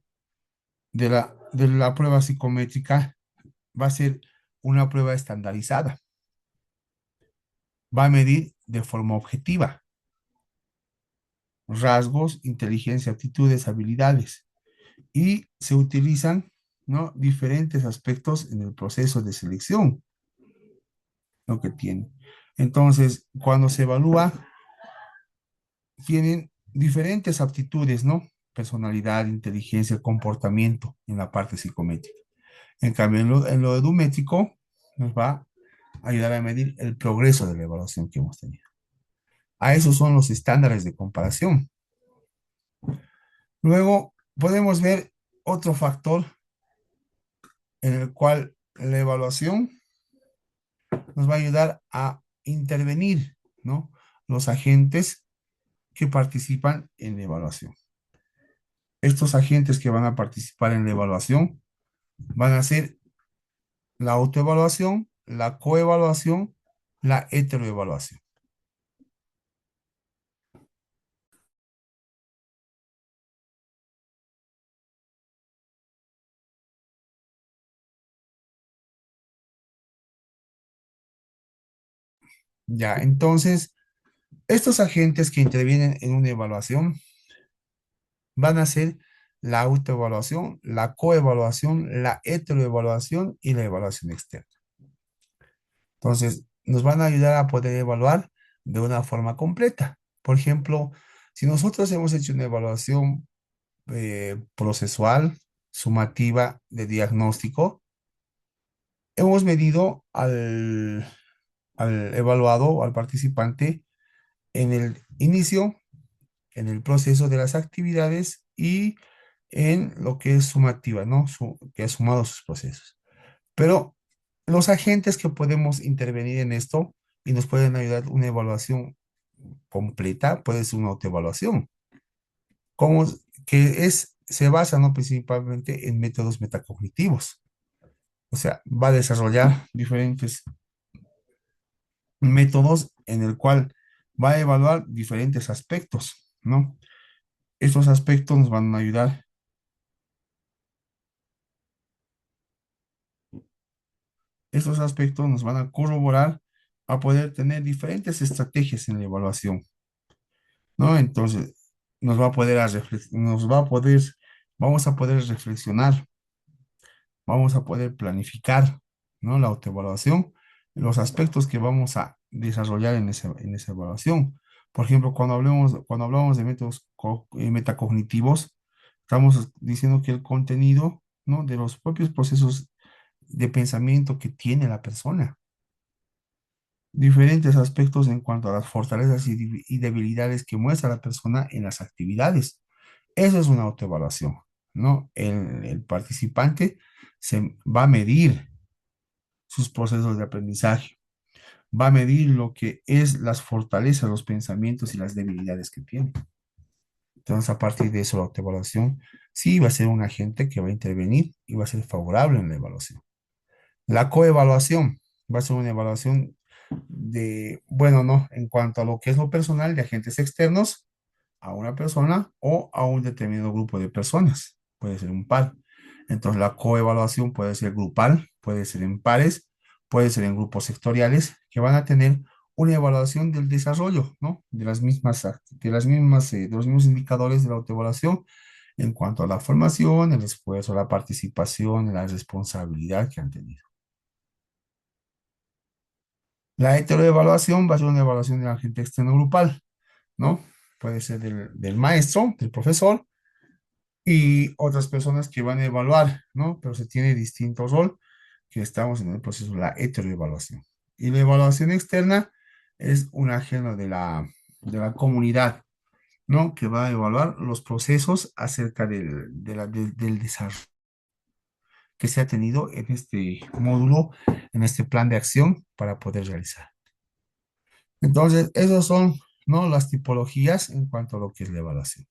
de la prueba psicométrica va a ser una prueba estandarizada. Va a medir de forma objetiva rasgos, inteligencia, aptitudes, habilidades y se utilizan, ¿no? Diferentes aspectos en el proceso de selección, lo que tiene. Entonces, cuando se evalúa, tienen diferentes aptitudes, ¿no? Personalidad, inteligencia, comportamiento en la parte psicométrica. En cambio, en lo edumétrico nos va a ayudar a medir el progreso de la evaluación que hemos tenido. A esos son los estándares de comparación. Luego podemos ver otro factor en el cual la evaluación nos va a ayudar a intervenir, ¿no? Los agentes que participan en la evaluación. Estos agentes que van a participar en la evaluación van a ser la autoevaluación, la coevaluación, la heteroevaluación. Ya, entonces, estos agentes que intervienen en una evaluación van a ser la autoevaluación, la coevaluación, la heteroevaluación y la evaluación externa. Entonces, nos van a ayudar a poder evaluar de una forma completa. Por ejemplo, si nosotros hemos hecho una evaluación procesual, sumativa de diagnóstico, hemos medido al evaluado o al participante en el inicio, en el proceso de las actividades y en lo que es sumativa, ¿no? Que ha sumado sus procesos. Pero los agentes que podemos intervenir en esto y nos pueden ayudar una evaluación completa, puede ser una autoevaluación, como que es se basa, ¿no? Principalmente en métodos metacognitivos. O sea, va a desarrollar diferentes métodos en el cual va a evaluar diferentes aspectos, ¿no? Estos aspectos nos van a ayudar, estos aspectos nos van a corroborar a poder tener diferentes estrategias en la evaluación, ¿no? Entonces, nos va a poder, nos va a poder, vamos a poder reflexionar, vamos a poder planificar, ¿no? La autoevaluación, los aspectos que vamos a desarrollar en esa evaluación. Por ejemplo, cuando hablamos de métodos metacognitivos, estamos diciendo que el contenido, ¿no? De los propios procesos de pensamiento que tiene la persona, diferentes aspectos en cuanto a las fortalezas y debilidades que muestra la persona en las actividades. Eso es una autoevaluación, ¿no? El participante se va a medir sus procesos de aprendizaje, va a medir lo que es las fortalezas, los pensamientos y las debilidades que tiene. Entonces, a partir de eso, la autoevaluación sí va a ser un agente que va a intervenir y va a ser favorable en la evaluación. La coevaluación va a ser una evaluación de, bueno, no, en cuanto a lo que es lo personal de agentes externos a una persona o a un determinado grupo de personas. Puede ser un par. Entonces, la coevaluación puede ser grupal, puede ser en pares, puede ser en grupos sectoriales que van a tener una evaluación del desarrollo, ¿no? De los mismos indicadores de la autoevaluación en cuanto a la formación, el esfuerzo, la participación, la responsabilidad que han tenido. La heteroevaluación va a ser una evaluación del agente externo grupal, ¿no? Puede ser del maestro, del profesor, y otras personas que van a evaluar, ¿no? Pero se tiene distinto rol, que estamos en el proceso de la heteroevaluación. Y la evaluación externa es un ajeno de la comunidad, ¿no? Que va a evaluar los procesos acerca del desarrollo que se ha tenido en este módulo, en este plan de acción para poder realizar. Entonces, esos son, ¿no? Las tipologías en cuanto a lo que es la evaluación.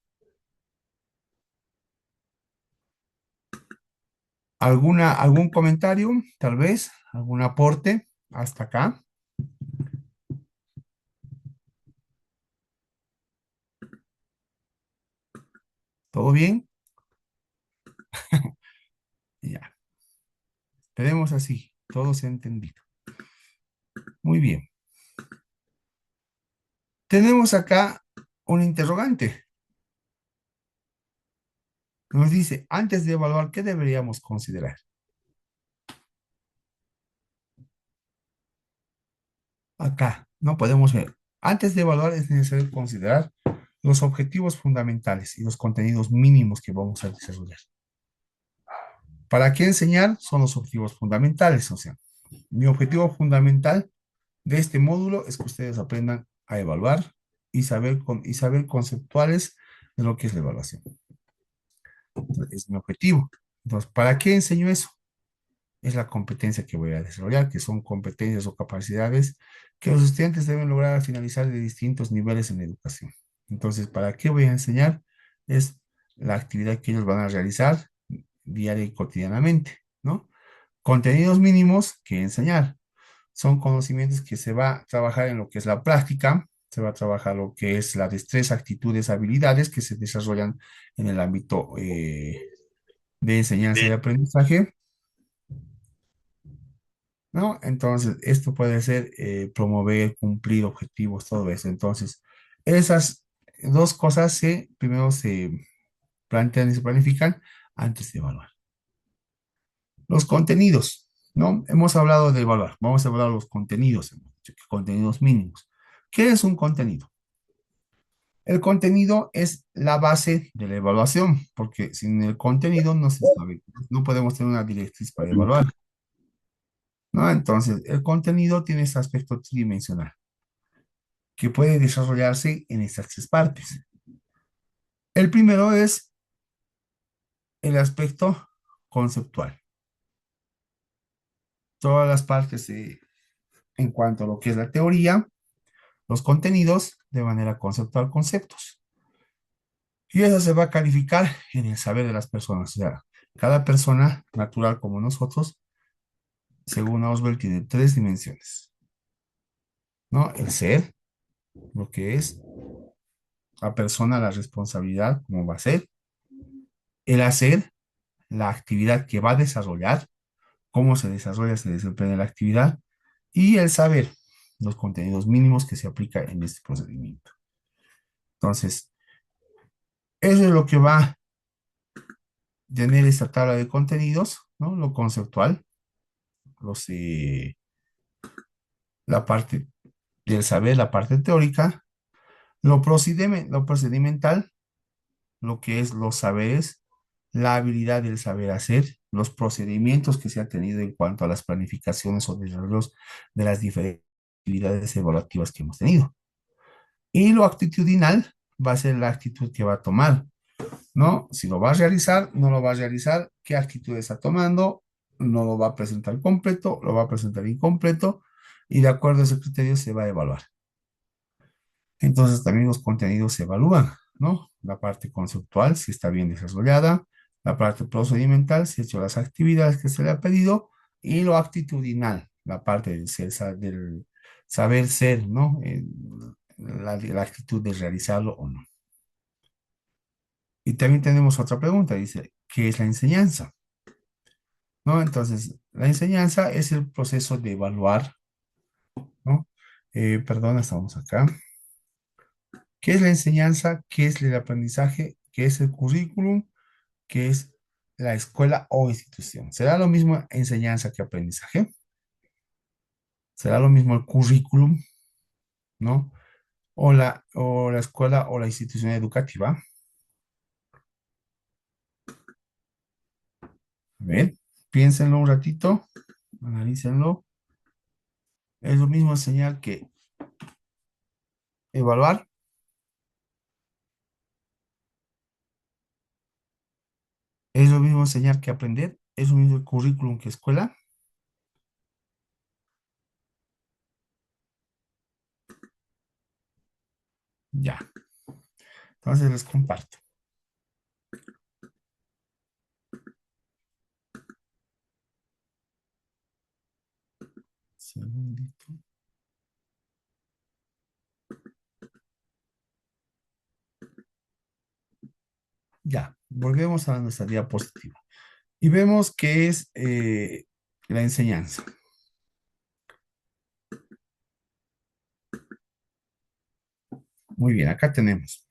¿Algún comentario, tal vez? ¿Algún aporte hasta acá? ¿Todo bien? Ya. Tenemos así. Todo se ha entendido. Muy bien. Tenemos acá un interrogante. Nos dice, antes de evaluar, ¿qué deberíamos considerar? Acá, no podemos ver. Antes de evaluar es necesario considerar los objetivos fundamentales y los contenidos mínimos que vamos a desarrollar. ¿Para qué enseñar? Son los objetivos fundamentales. O sea, mi objetivo fundamental de este módulo es que ustedes aprendan a evaluar y saber conceptuales de lo que es la evaluación. Es mi objetivo. Entonces, ¿para qué enseño eso? Es la competencia que voy a desarrollar, que son competencias o capacidades que los estudiantes deben lograr al finalizar de distintos niveles en la educación. Entonces, ¿para qué voy a enseñar? Es la actividad que ellos van a realizar diaria y cotidianamente, ¿no? Contenidos mínimos que enseñar. Son conocimientos que se va a trabajar en lo que es la práctica, se va a trabajar lo que es la destreza, actitudes, habilidades que se desarrollan en el ámbito de enseñanza y aprendizaje, ¿no? Entonces, esto puede ser promover, cumplir objetivos, todo eso. Entonces, esas dos cosas primero se plantean y se planifican antes de evaluar. Los contenidos, ¿no? Hemos hablado de evaluar. Vamos a evaluar los contenidos, contenidos mínimos. ¿Qué es un contenido? El contenido es la base de la evaluación, porque sin el contenido no se sabe, no podemos tener una directriz para evaluar, ¿no? Entonces, el contenido tiene ese aspecto tridimensional que puede desarrollarse en estas tres partes. El primero es el aspecto conceptual. Todas las partes en cuanto a lo que es la teoría, los contenidos de manera conceptual, conceptos. Y eso se va a calificar en el saber de las personas. O sea, cada persona natural como nosotros, según Ausubel, tiene tres dimensiones, ¿no? El ser, lo que es, la persona, la responsabilidad, cómo va a ser, el hacer, la actividad que va a desarrollar, cómo se desarrolla, se desempeña la actividad, y el saber, los contenidos mínimos que se aplica en este procedimiento. Entonces, eso es lo que va a tener esta tabla de contenidos, ¿no? Lo conceptual, los, la parte del saber, la parte teórica, lo procedimental, lo que es los saberes, la habilidad del saber hacer, los procedimientos que se han tenido en cuanto a las planificaciones o desarrollos de las diferentes actividades evaluativas que hemos tenido. Y lo actitudinal va a ser la actitud que va a tomar, ¿no? Si lo va a realizar, no lo va a realizar, qué actitud está tomando, no lo va a presentar completo, lo va a presentar incompleto, y de acuerdo a ese criterio se va a evaluar. Entonces también los contenidos se evalúan, ¿no? La parte conceptual, si está bien desarrollada, la parte procedimental, si ha hecho las actividades que se le ha pedido, y lo actitudinal, la parte del, del saber ser, ¿no? La actitud de realizarlo o no. Y también tenemos otra pregunta, dice, ¿qué es la enseñanza? ¿No? Entonces, la enseñanza es el proceso de evaluar, ¿no? Perdón, estamos acá. ¿Qué es la enseñanza? ¿Qué es el aprendizaje? ¿Qué es el currículum? ¿Qué es la escuela o institución? ¿Será lo mismo enseñanza que aprendizaje? ¿Será lo mismo el currículum, ¿no? O la escuela o la institución educativa. A ver, piénsenlo un ratito, analícenlo. Es lo mismo enseñar que evaluar. Es lo mismo enseñar que aprender. Es lo mismo el currículum que escuela. Ya. Entonces les comparto. Segundito. Ya. Volvemos a nuestra diapositiva. Y vemos que es la enseñanza. Muy bien, acá tenemos.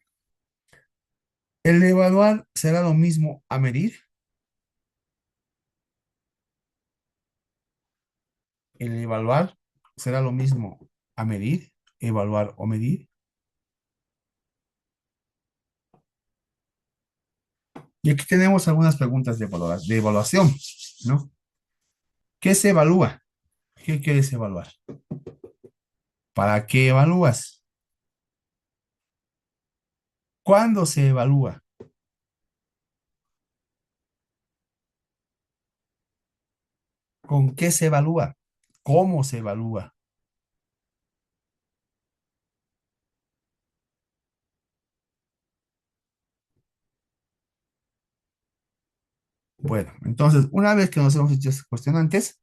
El evaluar será lo mismo a medir. El evaluar será lo mismo a medir, evaluar o medir. Y aquí tenemos algunas preguntas de evaluación, ¿no? ¿Qué se evalúa? ¿Qué quieres evaluar? ¿Para qué evalúas? ¿Cuándo se evalúa? ¿Con qué se evalúa? ¿Cómo se evalúa? Bueno, entonces, una vez que nos hemos hecho estos cuestionantes,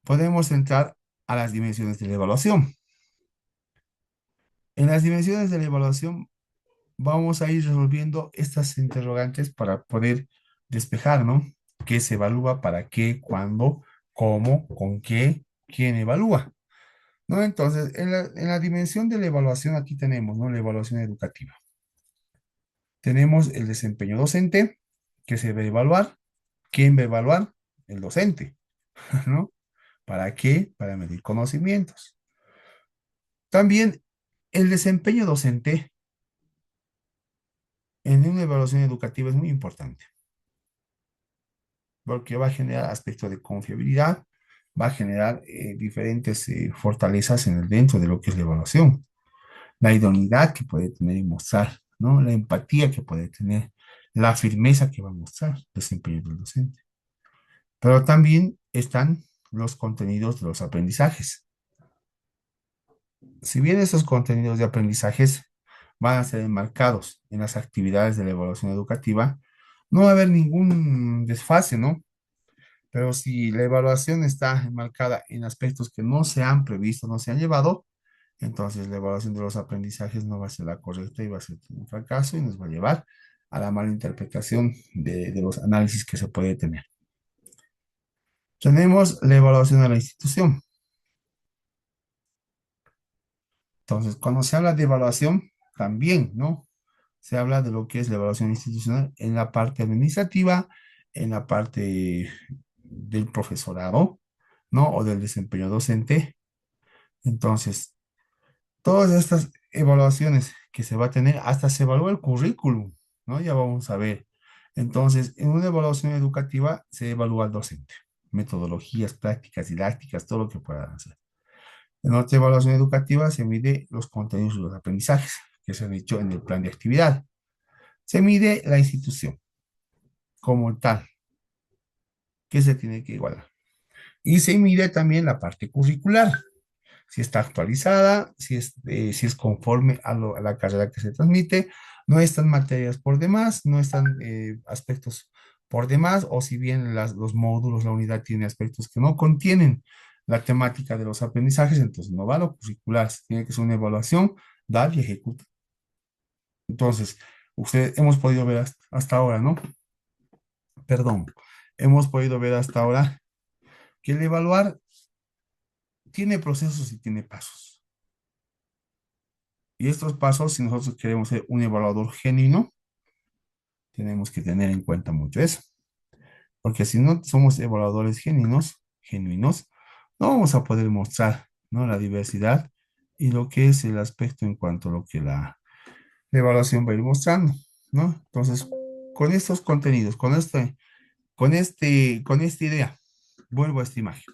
podemos entrar a las dimensiones de la evaluación. En las dimensiones de la evaluación vamos a ir resolviendo estas interrogantes para poder despejar, ¿no? ¿Qué se evalúa? ¿Para qué? ¿Cuándo? ¿Cómo? ¿Con qué? ¿Quién evalúa? ¿No? Entonces, en la dimensión de la evaluación aquí tenemos, ¿no? La evaluación educativa. Tenemos el desempeño docente, que se va a evaluar. ¿Quién va a evaluar? El docente, ¿no? ¿Para qué? Para medir conocimientos. También el desempeño docente en una evaluación educativa es muy importante, porque va a generar aspectos de confiabilidad, va a generar diferentes fortalezas en el dentro de lo que es la evaluación. La idoneidad que puede tener y mostrar, ¿no? La empatía que puede tener, la firmeza que va a mostrar el desempeño del docente. Pero también están los contenidos de los aprendizajes. Si bien esos contenidos de aprendizajes van a ser enmarcados en las actividades de la evaluación educativa, no va a haber ningún desfase, ¿no? Pero si la evaluación está enmarcada en aspectos que no se han previsto, no se han llevado, entonces la evaluación de los aprendizajes no va a ser la correcta y va a ser un fracaso y nos va a llevar a la mala interpretación de los análisis que se puede tener. Tenemos la evaluación de la institución. Entonces, cuando se habla de evaluación, también, ¿no? Se habla de lo que es la evaluación institucional en la parte administrativa, en la parte del profesorado, ¿no? O del desempeño docente. Entonces, todas estas evaluaciones que se va a tener, hasta se evalúa el currículum, ¿no? Ya vamos a ver. Entonces, en una evaluación educativa se evalúa al docente, metodologías, prácticas, didácticas, todo lo que puedan hacer. En otra evaluación educativa se mide los contenidos y los aprendizajes que se han hecho en el plan de actividad. Se mide la institución como tal, que se tiene que igualar. Y se mide también la parte curricular, si está actualizada, si es conforme a la carrera que se transmite, no están materias por demás, no están aspectos por demás, o si bien los módulos, la unidad tiene aspectos que no contienen la temática de los aprendizajes, entonces no va a lo curricular, tiene que ser una evaluación, dar y ejecutar. Entonces, hemos podido ver hasta ahora, ¿no? Perdón, hemos podido ver hasta ahora que el evaluar tiene procesos y tiene pasos. Y estos pasos, si nosotros queremos ser un evaluador genuino, tenemos que tener en cuenta mucho eso. Porque si no somos evaluadores genuinos, no vamos a poder mostrar, ¿no? La diversidad y lo que es el aspecto en cuanto a lo que la evaluación va a ir mostrando, ¿no? Entonces, con estos contenidos, con esta idea, vuelvo a esta imagen.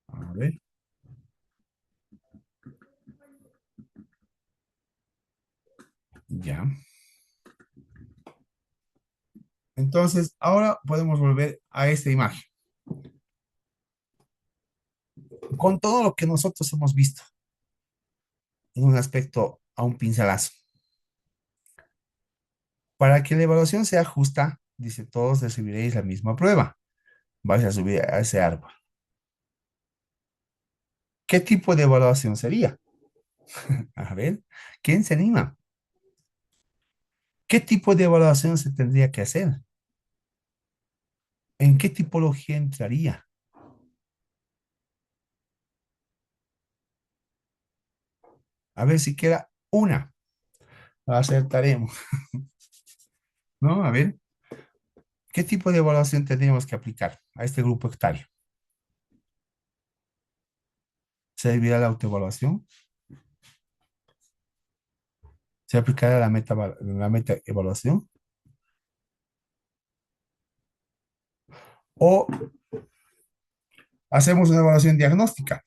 A ver, ya. Entonces, ahora podemos volver a esta imagen. Con todo lo que nosotros hemos visto en un aspecto a un pincelazo. Para que la evaluación sea justa, dice, todos recibiréis la misma prueba. Vais a subir a ese árbol. ¿Qué tipo de evaluación sería? A ver, ¿quién se anima? ¿Qué tipo de evaluación se tendría que hacer? ¿En qué tipología entraría? A ver si queda una. Acertaremos, ¿no? A ver, ¿qué tipo de evaluación tendríamos que aplicar a este grupo hectáreo? ¿Servirá la autoevaluación? ¿Se aplicará la meta evaluación? ¿O hacemos una evaluación diagnóstica?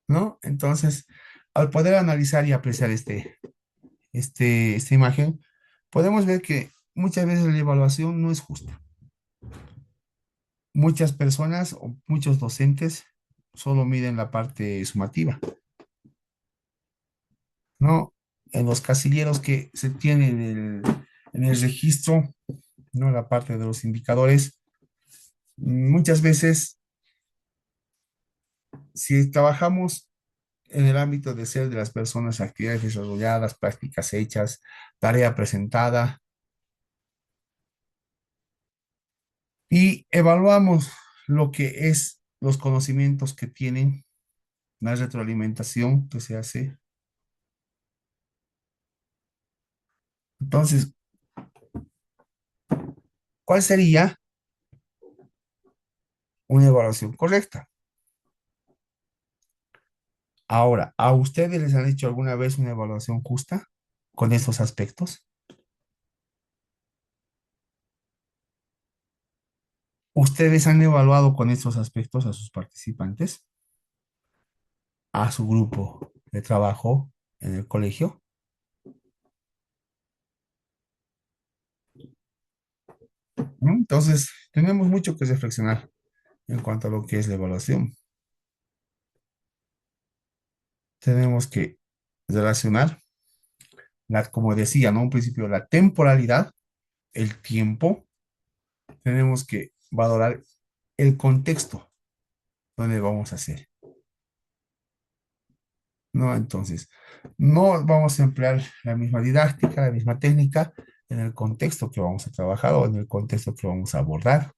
¿No? Entonces, al poder analizar y apreciar esta imagen, podemos ver que muchas veces la evaluación no es justa. Muchas personas o muchos docentes solo miden la parte sumativa, ¿no? En los casilleros que se tienen en el registro, ¿no? La parte de los indicadores, muchas veces, si trabajamos en el ámbito de ser de las personas, actividades desarrolladas, prácticas hechas, tarea presentada, y evaluamos lo que es los conocimientos que tienen, la retroalimentación que se hace. Entonces, ¿cuál sería una evaluación correcta? Ahora, ¿a ustedes les han hecho alguna vez una evaluación justa con estos aspectos? ¿Ustedes han evaluado con estos aspectos a sus participantes, a su grupo de trabajo en el colegio? ¿no? Entonces, tenemos mucho que reflexionar en cuanto a lo que es la evaluación. Tenemos que relacionar, como decía, ¿no? Un principio, la temporalidad, el tiempo. Tenemos que valorar el contexto donde vamos a hacer, ¿no? Entonces, no vamos a emplear la misma didáctica, la misma técnica en el contexto que vamos a trabajar o en el contexto que vamos a abordar.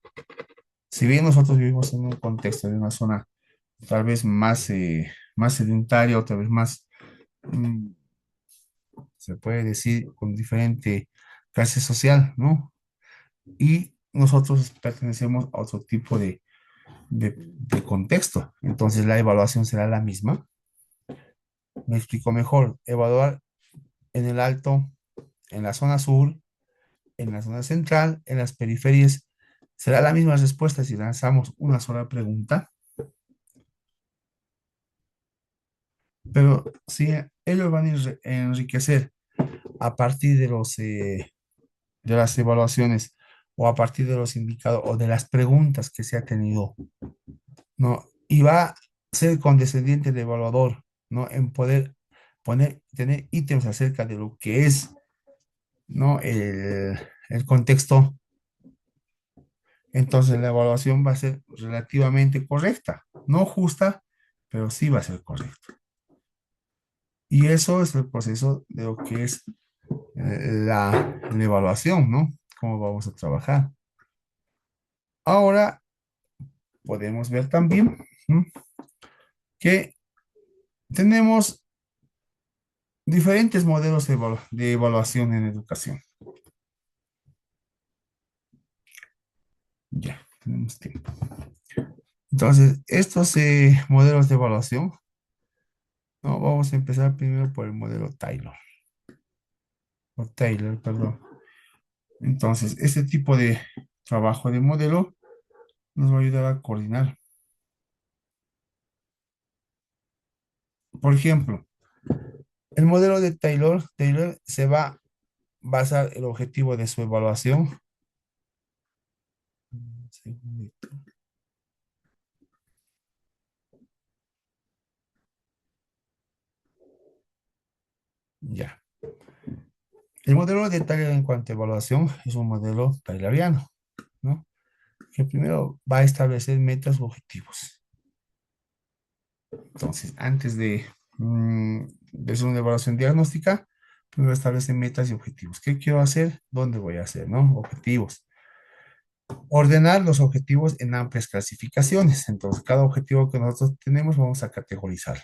Si bien nosotros vivimos en un contexto de una zona tal vez más sedentaria, otra vez más, mm, se puede decir, con diferente clase social, ¿no? Y nosotros pertenecemos a otro tipo de contexto. Entonces la evaluación será la misma. Me explico mejor. Evaluar en el alto, en la zona sur, en la zona central, en las periferias. Será la misma respuesta si lanzamos una sola pregunta, pero si ellos van a enriquecer a partir de las evaluaciones o a partir de los indicadores o de las preguntas que se ha tenido, ¿no? Y va a ser condescendiente el evaluador, ¿no? En poder tener ítems acerca de lo que es, ¿no? El contexto. Entonces la evaluación va a ser relativamente correcta, no justa, pero sí va a ser correcta. Y eso es el proceso de lo que es la evaluación, ¿no? Cómo vamos a trabajar. Ahora podemos ver también, ¿no?, que tenemos diferentes modelos de evaluación en educación. Ya, tenemos tiempo. Entonces, estos modelos de evaluación, ¿no? Vamos a empezar primero por el modelo Taylor, o Taylor, perdón. Entonces, este tipo de trabajo de modelo nos va a ayudar a coordinar. Por ejemplo, el modelo de Taylor se va a basar el objetivo de su evaluación. Un segundito. Ya. El modelo de Taylor en cuanto a evaluación es un modelo tayloriano, ¿no? Que primero va a establecer metas u objetivos. Entonces, antes de hacer una evaluación diagnóstica, primero establece metas y objetivos. ¿Qué quiero hacer? ¿Dónde voy a hacer? ¿No? Objetivos. Ordenar los objetivos en amplias clasificaciones. Entonces, cada objetivo que nosotros tenemos vamos a categorizar.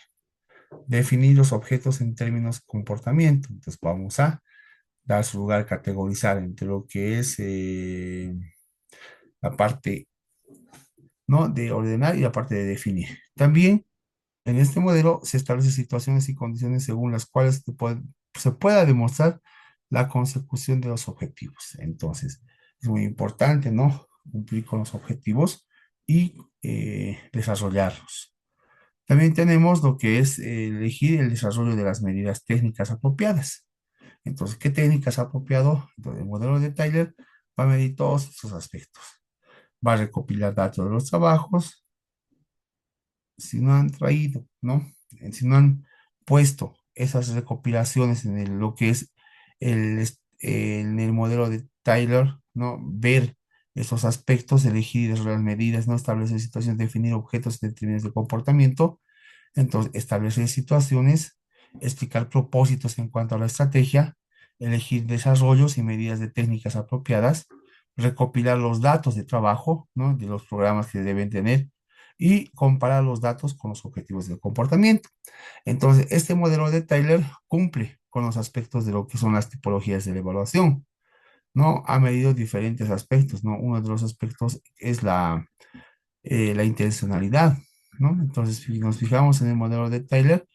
Definir los objetos en términos de comportamiento. Entonces, vamos a dar su lugar, categorizar entre lo que es la parte, ¿no?, de ordenar y la parte de definir. También en este modelo se establecen situaciones y condiciones según las cuales se pueda demostrar la consecución de los objetivos. Entonces, es muy importante, ¿no?, cumplir con los objetivos y desarrollarlos. También tenemos lo que es elegir el desarrollo de las medidas técnicas apropiadas. Entonces, ¿qué técnicas ha apropiado? Entonces, el modelo de Tyler va a medir todos esos aspectos. Va a recopilar datos de los trabajos, si no han traído, ¿no? Si no han puesto esas recopilaciones en lo que es en el modelo de Tyler, ¿no? Ver esos aspectos, elegir y desarrollar medidas, ¿no? Establecer situaciones, definir objetos determinados de comportamiento. Entonces, establecer situaciones, explicar propósitos en cuanto a la estrategia, elegir desarrollos y medidas de técnicas apropiadas, recopilar los datos de trabajo, ¿no?, de los programas que deben tener y comparar los datos con los objetivos del comportamiento. Entonces, este modelo de Tyler cumple con los aspectos de lo que son las tipologías de la evaluación, ¿no? Ha medido diferentes aspectos, ¿no? Uno de los aspectos es la intencionalidad, ¿no? Entonces, si nos fijamos en el modelo de Tyler,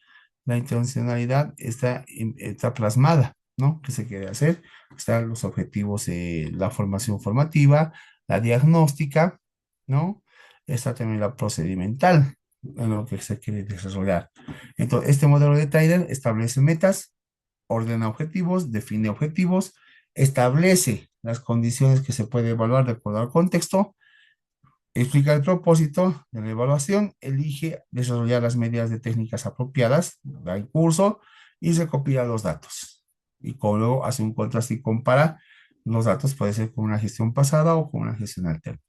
la intencionalidad está plasmada, ¿no? ¿Qué se quiere hacer? Están los objetivos, la formación formativa, la diagnóstica, ¿no? Está también la procedimental, en lo que se quiere desarrollar. Entonces, este modelo de Tyler establece metas, ordena objetivos, define objetivos, establece las condiciones que se puede evaluar de acuerdo al contexto, explica el propósito de la evaluación, elige desarrollar las medidas de técnicas apropiadas, da el curso y recopila los datos. Y luego hace un contraste y compara los datos, puede ser con una gestión pasada o con una gestión alterna.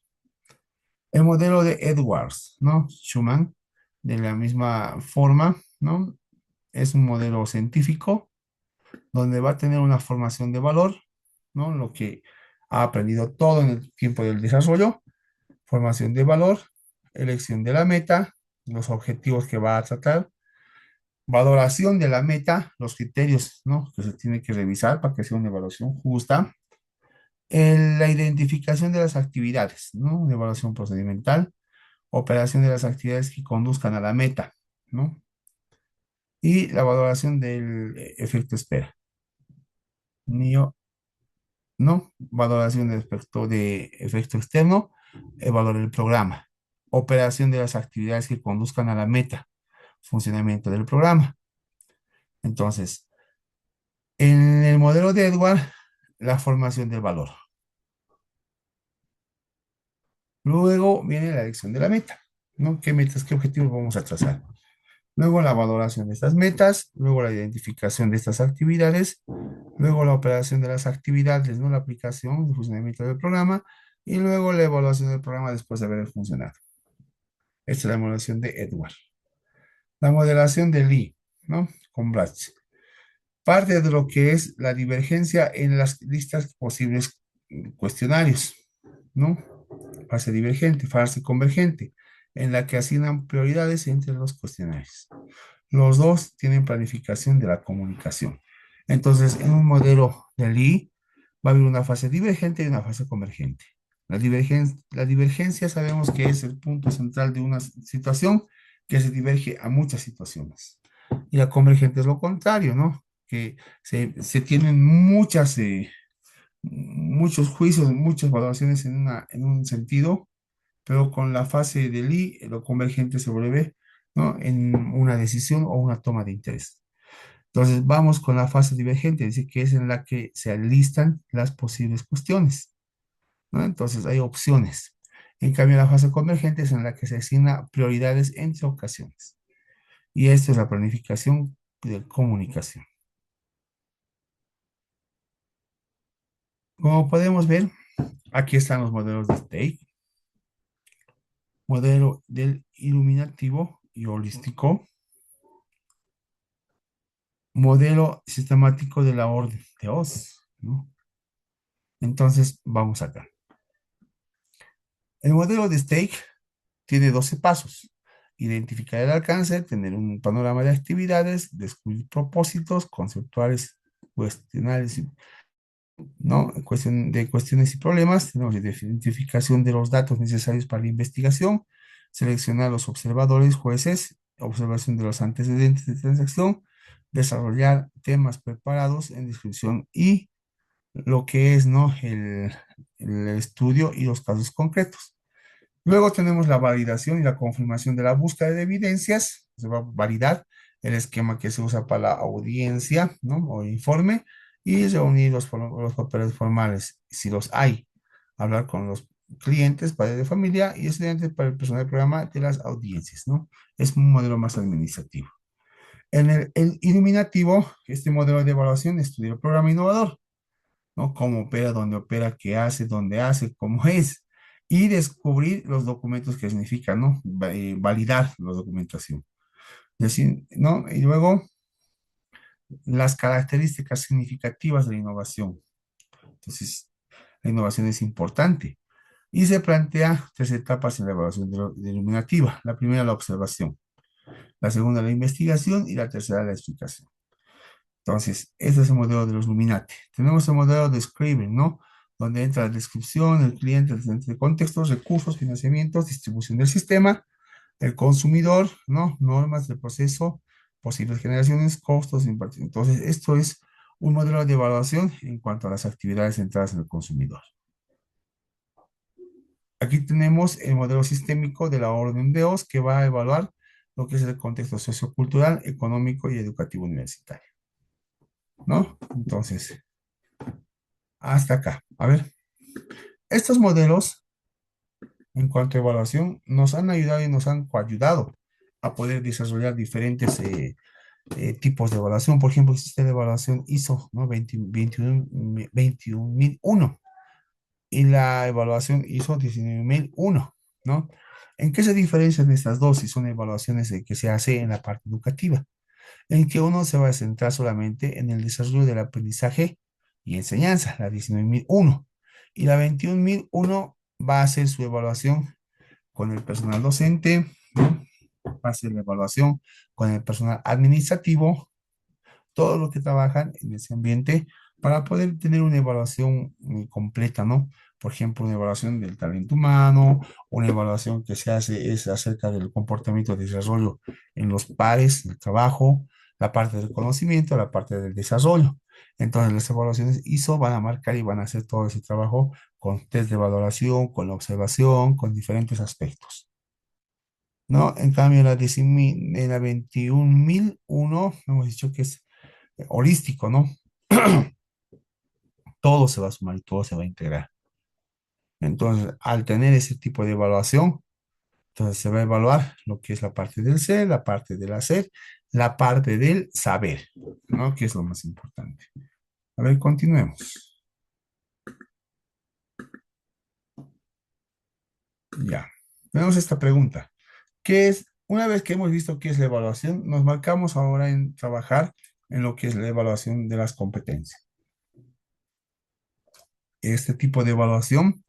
El modelo de Edwards, ¿no? Schumann, de la misma forma, ¿no? Es un modelo científico donde va a tener una formación de valor, ¿no? Lo que ha aprendido todo en el tiempo del desarrollo, formación de valor, elección de la meta, los objetivos que va a tratar, valoración de la meta, los criterios, ¿no? Que se tiene que revisar para que sea una evaluación justa, la identificación de las actividades, ¿no? Una evaluación procedimental, operación de las actividades que conduzcan a la meta, ¿no? Y la valoración del efecto espera. NIO, ¿no? Valoración de efecto externo, evaluar el programa. Operación de las actividades que conduzcan a la meta, funcionamiento del programa. Entonces, en el modelo de Edward, la formación del valor. Luego viene la elección de la meta, ¿no? ¿Qué metas, qué objetivos vamos a trazar? Luego la valoración de estas metas, luego la identificación de estas actividades, luego la operación de las actividades, ¿no? La aplicación, el funcionamiento del programa, y luego la evaluación del programa después de haber funcionado. Esta es la evaluación de Edward. La modelación de Lee, ¿no? Con Bratz. Parte de lo que es la divergencia en las listas posibles cuestionarios, ¿no? Fase divergente, fase convergente, en la que asignan prioridades entre los cuestionarios. Los dos tienen planificación de la comunicación. Entonces, en un modelo de Lee va a haber una fase divergente y una fase convergente. La divergencia sabemos que es el punto central de una situación que se diverge a muchas situaciones. Y la convergente es lo contrario, ¿no? Que se tienen muchos juicios, muchas valoraciones en un sentido, pero con la fase de Lee, lo convergente se vuelve, ¿no? En una decisión o una toma de interés. Entonces, vamos con la fase divergente, es decir, que es en la que se alistan las posibles cuestiones, ¿no? Entonces, hay opciones. En cambio, la fase convergente es en la que se asigna prioridades entre ocasiones. Y esto es la planificación de comunicación. Como podemos ver, aquí están los modelos de Stake, modelo del iluminativo y holístico, modelo sistemático de la orden de Oz, ¿no? Entonces, vamos acá. El modelo de Stake tiene 12 pasos. Identificar el alcance, tener un panorama de actividades, descubrir propósitos conceptuales, cuestionales, ¿no? Cuestiones y problemas. Tenemos la identificación de los datos necesarios para la investigación, seleccionar los observadores, jueces, observación de los antecedentes de transacción, desarrollar temas preparados en descripción y lo que es, ¿no? El estudio y los casos concretos. Luego tenemos la validación y la confirmación de la búsqueda de evidencias. Se va a validar el esquema que se usa para la audiencia, ¿no? O informe y reunir los papeles formales, si los hay. Hablar con los clientes, padres de familia y estudiantes para el personal del programa de las audiencias, ¿no? Es un modelo más administrativo. En el iluminativo, este modelo de evaluación estudia el programa innovador, ¿no? Cómo opera, dónde opera, qué hace, dónde hace, cómo es. Y descubrir los documentos que significan, ¿no? Validar la documentación. Decir, ¿no? Y luego las características significativas de la innovación. Entonces, la innovación es importante. Y se plantea tres etapas en la evaluación de iluminativa. La primera, la observación. La segunda, la investigación. Y la tercera, la explicación. Entonces, este es el modelo de los Luminati. Tenemos el modelo de Scriven, ¿no? Donde entra la descripción, el cliente, el contexto, recursos, financiamientos, distribución del sistema, el consumidor, ¿no? Normas del proceso, posibles generaciones, costos, entonces, esto es un modelo de evaluación en cuanto a las actividades centradas en el consumidor. Aquí tenemos el modelo sistémico de la orden de Oz que va a evaluar lo que es el contexto sociocultural, económico y educativo universitario, ¿no? Entonces, hasta acá. A ver, estos modelos en cuanto a evaluación nos han ayudado y nos han coayudado a poder desarrollar diferentes tipos de evaluación. Por ejemplo, existe la evaluación ISO, ¿no? 21001 y la evaluación ISO 19001, ¿no? ¿En qué se diferencian estas dos si son evaluaciones que se hace en la parte educativa? En que uno se va a centrar solamente en el desarrollo del aprendizaje y enseñanza, la 19001, y la 21001 va a hacer su evaluación con el personal docente, ¿no? Va a hacer la evaluación con el personal administrativo, todos los que trabajan en ese ambiente para poder tener una evaluación completa, ¿no? Por ejemplo, una evaluación del talento humano, una evaluación que se hace es acerca del comportamiento de desarrollo en los pares, el trabajo, la parte del conocimiento, la parte del desarrollo. Entonces, las evaluaciones ISO van a marcar y van a hacer todo ese trabajo con test de valoración, con la observación, con diferentes aspectos. ¿No? En cambio, en la 21001 hemos dicho que es holístico, ¿no? Todo se va a sumar y todo se va a integrar. Entonces, al tener ese tipo de evaluación, entonces se va a evaluar lo que es la parte del ser, la parte del hacer, la parte del saber, ¿no? Que es lo más importante. A ver, continuemos. Ya. Tenemos esta pregunta. ¿Qué es, una vez que hemos visto qué es la evaluación, nos marcamos ahora en trabajar en lo que es la evaluación de las competencias? Este tipo de evaluación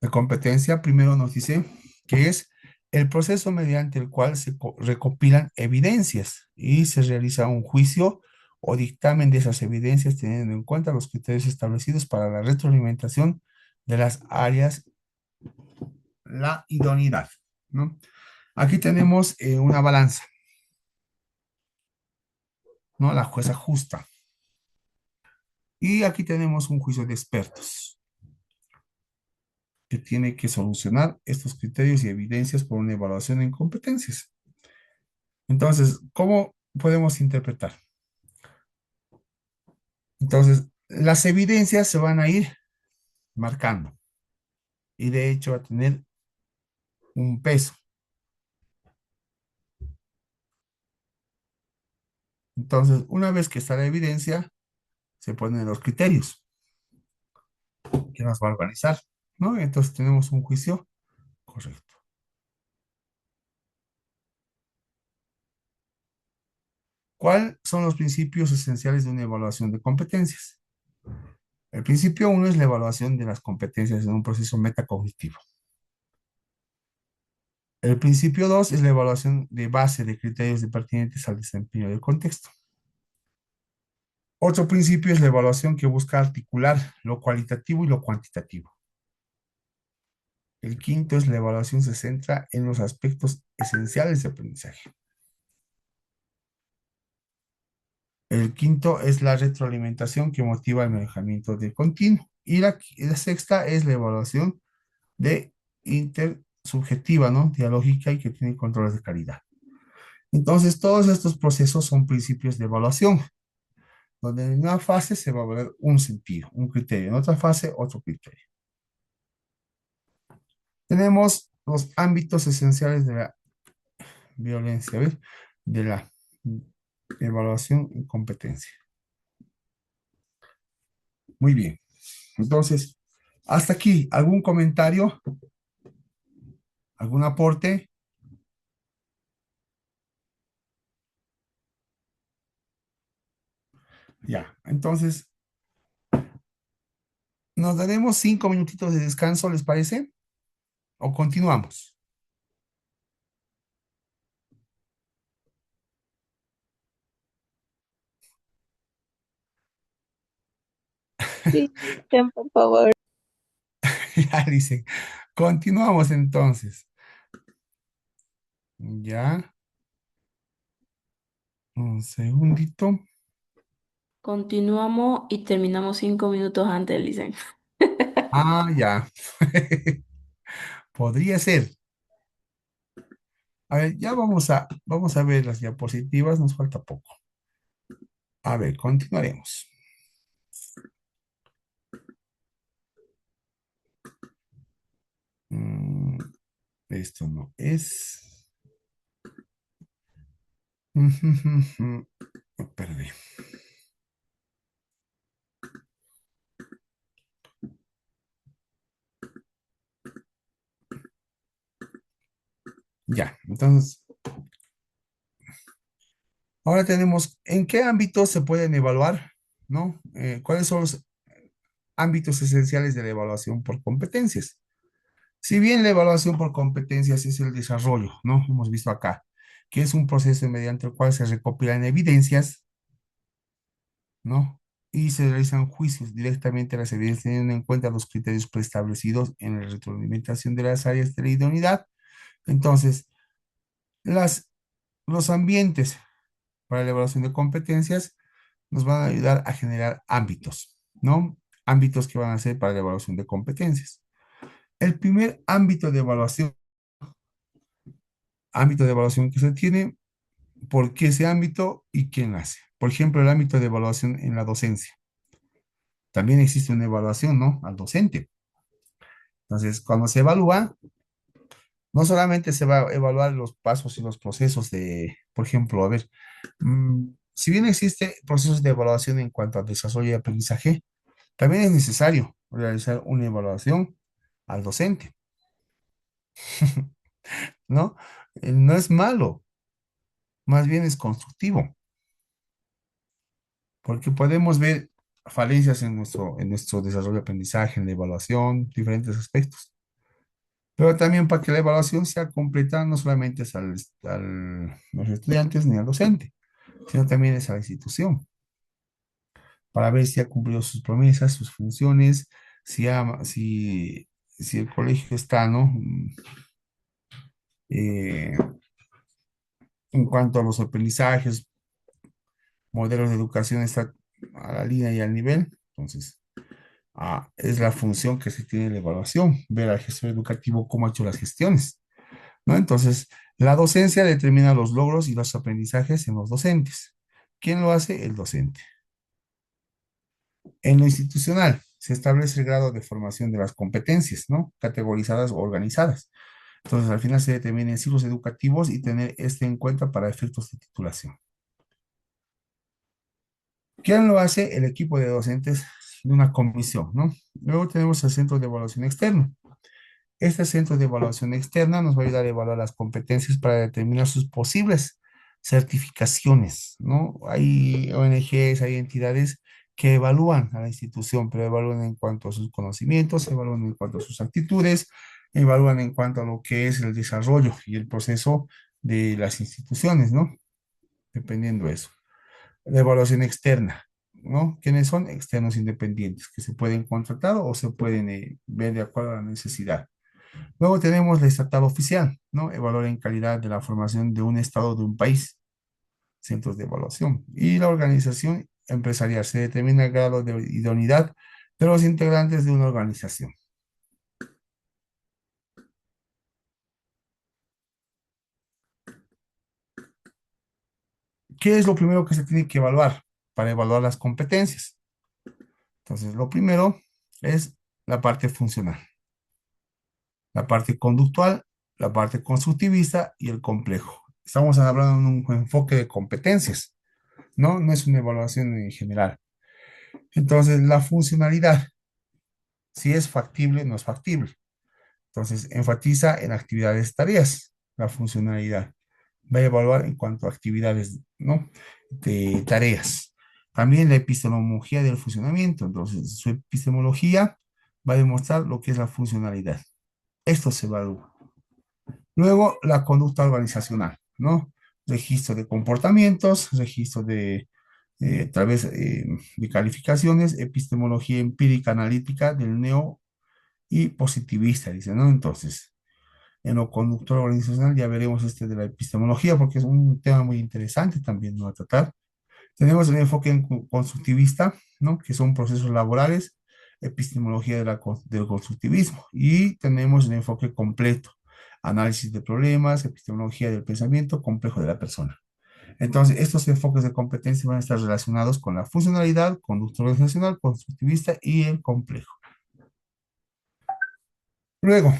de competencia primero nos dice que es el proceso mediante el cual se recopilan evidencias y se realiza un juicio o dictamen de esas evidencias teniendo en cuenta los criterios establecidos para la retroalimentación de las áreas, la idoneidad, ¿no? Aquí tenemos una balanza, ¿no? La jueza justa. Y aquí tenemos un juicio de expertos que tiene que solucionar estos criterios y evidencias por una evaluación en competencias. Entonces, ¿cómo podemos interpretar? Entonces, las evidencias se van a ir marcando y de hecho a tener un peso. Entonces, una vez que está la evidencia, se ponen los criterios que nos va a organizar, ¿no? Entonces tenemos un juicio correcto. ¿Cuáles son los principios esenciales de una evaluación de competencias? El principio uno es la evaluación de las competencias en un proceso metacognitivo. El principio 2 es la evaluación de base de criterios de pertinentes al desempeño del contexto. Otro principio es la evaluación que busca articular lo cualitativo y lo cuantitativo. El quinto es la evaluación se centra en los aspectos esenciales de aprendizaje. El quinto es la retroalimentación que motiva el manejamiento de continuo. Y la sexta es la evaluación de intersubjetiva, ¿no? Dialógica y que tiene controles de calidad. Entonces, todos estos procesos son principios de evaluación, donde en una fase se va a evaluar un sentido, un criterio, en otra fase otro criterio. Tenemos los ámbitos esenciales de la violencia, ¿ves? De la evaluación y competencia. Muy bien. Entonces, hasta aquí, ¿algún comentario? ¿Algún aporte? Ya, entonces, nos daremos 5 minutitos de descanso, ¿les parece? ¿O continuamos? Sí, por favor. Ya dicen, continuamos entonces. Ya, un segundito. Continuamos y terminamos 5 minutos antes, dicen. Ah, ya. Podría ser. A ver, ya vamos a ver las diapositivas, nos falta poco. A ver, continuaremos. Esto no es. Perdí. Ya, entonces, ahora tenemos en qué ámbitos se pueden evaluar, ¿no? ¿Cuáles son los ámbitos esenciales de la evaluación por competencias? Si bien la evaluación por competencias es el desarrollo, ¿no? Hemos visto acá, que es un proceso mediante el cual se recopilan evidencias, ¿no? Y se realizan juicios directamente a las evidencias teniendo en cuenta los criterios preestablecidos en la retroalimentación de las áreas de la idoneidad. Entonces, las, los ambientes para la evaluación de competencias nos van a ayudar a generar ámbitos, ¿no? Ámbitos que van a ser para la evaluación de competencias. El primer ámbito de evaluación que se tiene, por qué ese ámbito y quién hace. Por ejemplo, el ámbito de evaluación en la docencia. También existe una evaluación, ¿no? Al docente. Entonces, cuando se evalúa, no solamente se va a evaluar los pasos y los procesos de, por ejemplo, a ver, si bien existe procesos de evaluación en cuanto al desarrollo y aprendizaje, también es necesario realizar una evaluación al docente, ¿no? No es malo, más bien es constructivo, porque podemos ver falencias en nuestro desarrollo de aprendizaje, en la evaluación, diferentes aspectos. Pero también para que la evaluación sea completa, no solamente es los estudiantes ni al docente, sino también es a la institución, para ver si ha cumplido sus promesas, sus funciones, si el colegio está, ¿no? Eh, en cuanto a los aprendizajes, modelos de educación está a la línea y al nivel. Entonces, es la función que se tiene en la evaluación, ver al gestor educativo cómo ha hecho las gestiones, ¿no? Entonces, la docencia determina los logros y los aprendizajes en los docentes. ¿Quién lo hace? El docente. En lo institucional, se establece el grado de formación de las competencias, ¿no? Categorizadas o organizadas. Entonces, al final se determinan ciclos educativos y tener este en cuenta para efectos de titulación. ¿Quién lo hace? El equipo de docentes de una comisión, ¿no? Luego tenemos el centro de evaluación externo. Este centro de evaluación externa nos va a ayudar a evaluar las competencias para determinar sus posibles certificaciones, ¿no? Hay ONGs, hay entidades que evalúan a la institución, pero evalúan en cuanto a sus conocimientos, evalúan en cuanto a sus actitudes, evalúan en cuanto a lo que es el desarrollo y el proceso de las instituciones, ¿no? Dependiendo de eso. La evaluación externa, ¿no? ¿Quiénes son? Externos independientes, que se pueden contratar o se pueden ver de acuerdo a la necesidad. Luego tenemos la estatal oficial, ¿no? Evaluar en calidad de la formación de un estado de un país, centros de evaluación. Y la organización empresarial se determina el grado de idoneidad de los integrantes de una organización. ¿Qué es lo primero que se tiene que evaluar para evaluar las competencias? Entonces, lo primero es la parte funcional, la parte conductual, la parte constructivista y el complejo. Estamos hablando de un enfoque de competencias, ¿no? No es una evaluación en general. Entonces, la funcionalidad, si es factible, no es factible. Entonces, enfatiza en actividades, tareas, la funcionalidad. Va a evaluar en cuanto a actividades, ¿no? De tareas. También la epistemología del funcionamiento. Entonces, su epistemología va a demostrar lo que es la funcionalidad. Esto se evalúa. Luego, la conducta organizacional, ¿no? Registro de comportamientos, registro tal vez, de calificaciones, epistemología empírica analítica del neo y positivista, dice, ¿no? Entonces, en lo conductor organizacional ya veremos este de la epistemología porque es un tema muy interesante también, ¿no? A tratar. Tenemos el enfoque constructivista, ¿no? Que son procesos laborales, epistemología del constructivismo. Y tenemos el enfoque completo, análisis de problemas, epistemología del pensamiento, complejo de la persona. Entonces, estos enfoques de competencia van a estar relacionados con la funcionalidad, conducta organizacional, constructivista y el complejo. Luego,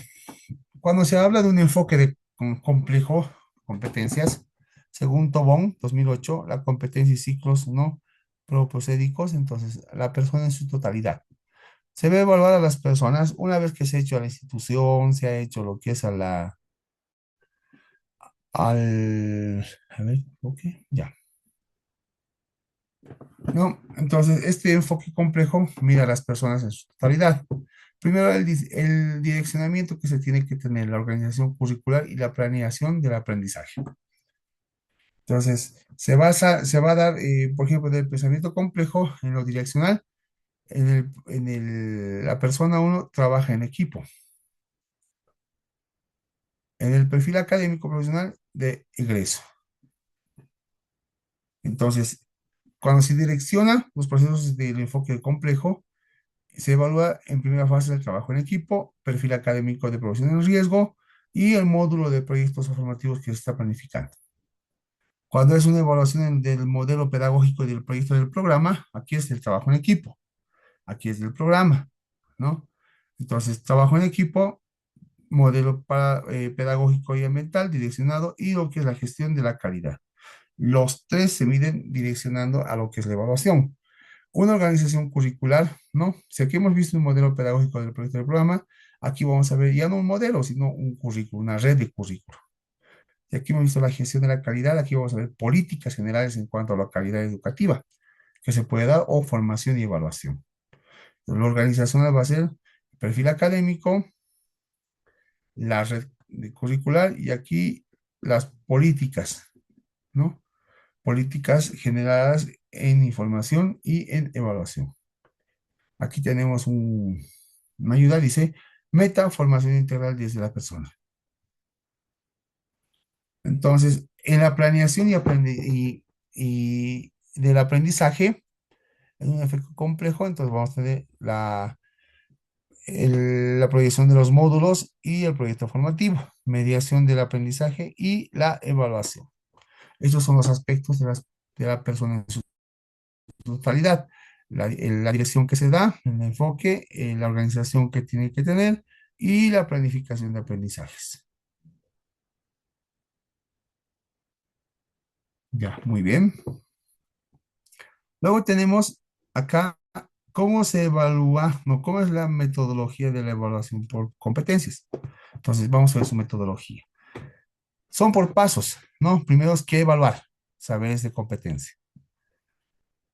Cuando se habla de un enfoque complejo, competencias, según Tobón, 2008, la competencia y ciclos no procédicos, entonces la persona en su totalidad. Se debe evaluar a las personas una vez que se ha hecho a la institución, se ha hecho lo que es a ver, ok, ya. ¿No? Entonces, este enfoque complejo mira a las personas en su totalidad. Primero, el direccionamiento que se tiene que tener, la organización curricular y la planeación del aprendizaje. Entonces, se va a dar, por ejemplo, del pensamiento complejo en lo direccional, la persona uno trabaja en equipo. En el perfil académico profesional de egreso. Entonces, cuando se direcciona los procesos del enfoque complejo, se evalúa en primera fase el trabajo en equipo, perfil académico de profesión en riesgo y el módulo de proyectos formativos que se está planificando. Cuando es una evaluación del modelo pedagógico y del proyecto del programa, aquí es el trabajo en equipo, aquí es el programa, ¿no? Entonces, trabajo en equipo, modelo pedagógico y ambiental direccionado y lo que es la gestión de la calidad. Los tres se miden direccionando a lo que es la evaluación. Una organización curricular, ¿no? Si aquí hemos visto un modelo pedagógico del proyecto del programa, aquí vamos a ver ya no un modelo, sino un currículo, una red de currículos. Y aquí hemos visto la gestión de la calidad, aquí vamos a ver políticas generales en cuanto a la calidad educativa que se puede dar o formación y evaluación. Entonces, la organización va a ser el perfil académico, la red curricular y aquí las políticas, ¿no? Políticas generadas en información y en evaluación. Aquí tenemos una ayuda, dice, meta, formación integral desde la persona. Entonces, en la planeación y del aprendizaje, es un efecto complejo, entonces vamos a tener la proyección de los módulos y el proyecto formativo, mediación del aprendizaje y la evaluación. Estos son los aspectos de la persona en su totalidad. La dirección que se da, el enfoque, la organización que tiene que tener y la planificación de aprendizajes. Ya, muy bien. Luego tenemos acá cómo se evalúa, no, cómo es la metodología de la evaluación por competencias. Entonces, vamos a ver su metodología. Son por pasos, ¿no? Primero es que evaluar, saberes de competencia.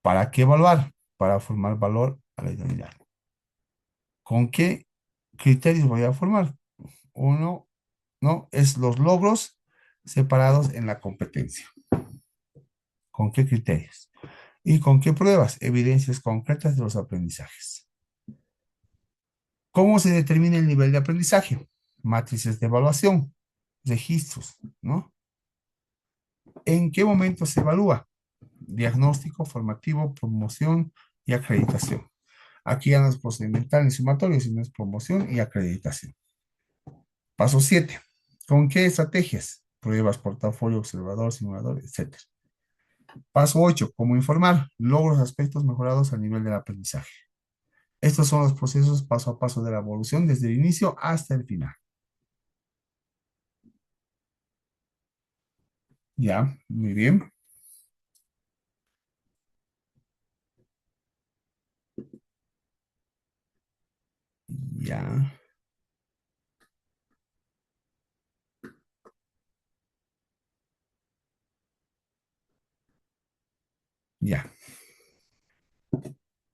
¿Para qué evaluar? Para formar valor a la identidad. ¿Con qué criterios voy a formar? Uno, ¿no? Es los logros separados en la competencia. ¿Con qué criterios? ¿Y con qué pruebas? Evidencias concretas de los aprendizajes. ¿Cómo se determina el nivel de aprendizaje? Matrices de evaluación, registros, ¿no? ¿En qué momento se evalúa? Diagnóstico, formativo, promoción y acreditación. Aquí ya no es procedimental ni sumatorio, sino es promoción y acreditación. Paso 7. ¿Con qué estrategias? Pruebas, portafolio, observador, simulador, etc. Paso 8. ¿Cómo informar? Logros, aspectos mejorados a nivel del aprendizaje. Estos son los procesos paso a paso de la evolución desde el inicio hasta el final. Ya, muy bien. Ya, ya.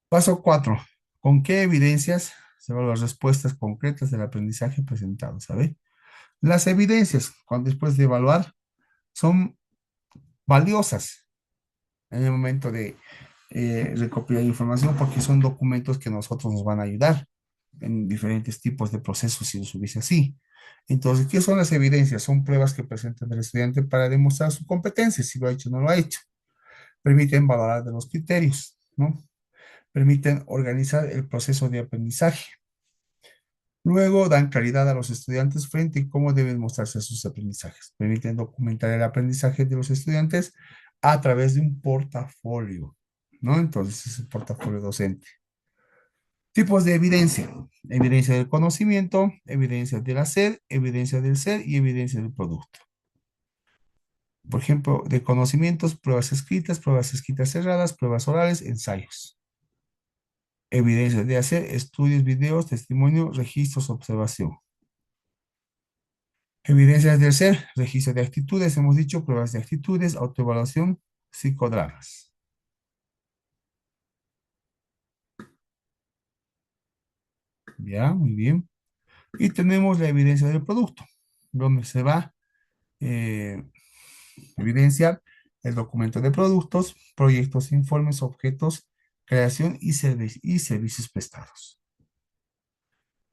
Paso 4. ¿Con qué evidencias se van las respuestas concretas del aprendizaje presentado? ¿Sabe? Las evidencias, cuando después de evaluar, son valiosas en el momento de recopilar información porque son documentos que nosotros nos van a ayudar en diferentes tipos de procesos si lo hubiese así. Entonces, ¿qué son las evidencias? Son pruebas que presenta el estudiante para demostrar su competencia, si lo ha hecho o no lo ha hecho. Permiten valorar de los criterios, ¿no? Permiten organizar el proceso de aprendizaje. Luego dan claridad a los estudiantes frente a cómo deben mostrarse sus aprendizajes. Permiten documentar el aprendizaje de los estudiantes a través de un portafolio, ¿no? Entonces es un portafolio docente. Tipos de evidencia. Evidencia del conocimiento, evidencia del hacer, evidencia del ser y evidencia del producto. Por ejemplo, de conocimientos, pruebas escritas cerradas, pruebas orales, ensayos. Evidencia de hacer, estudios, videos, testimonio, registros, observación. Evidencias del ser, registro de actitudes, hemos dicho, pruebas de actitudes, autoevaluación, psicodramas. Ya, muy bien. Y tenemos la evidencia del producto, donde se va eh, evidenciar el documento de productos, proyectos, informes, objetos, creación y servicios prestados.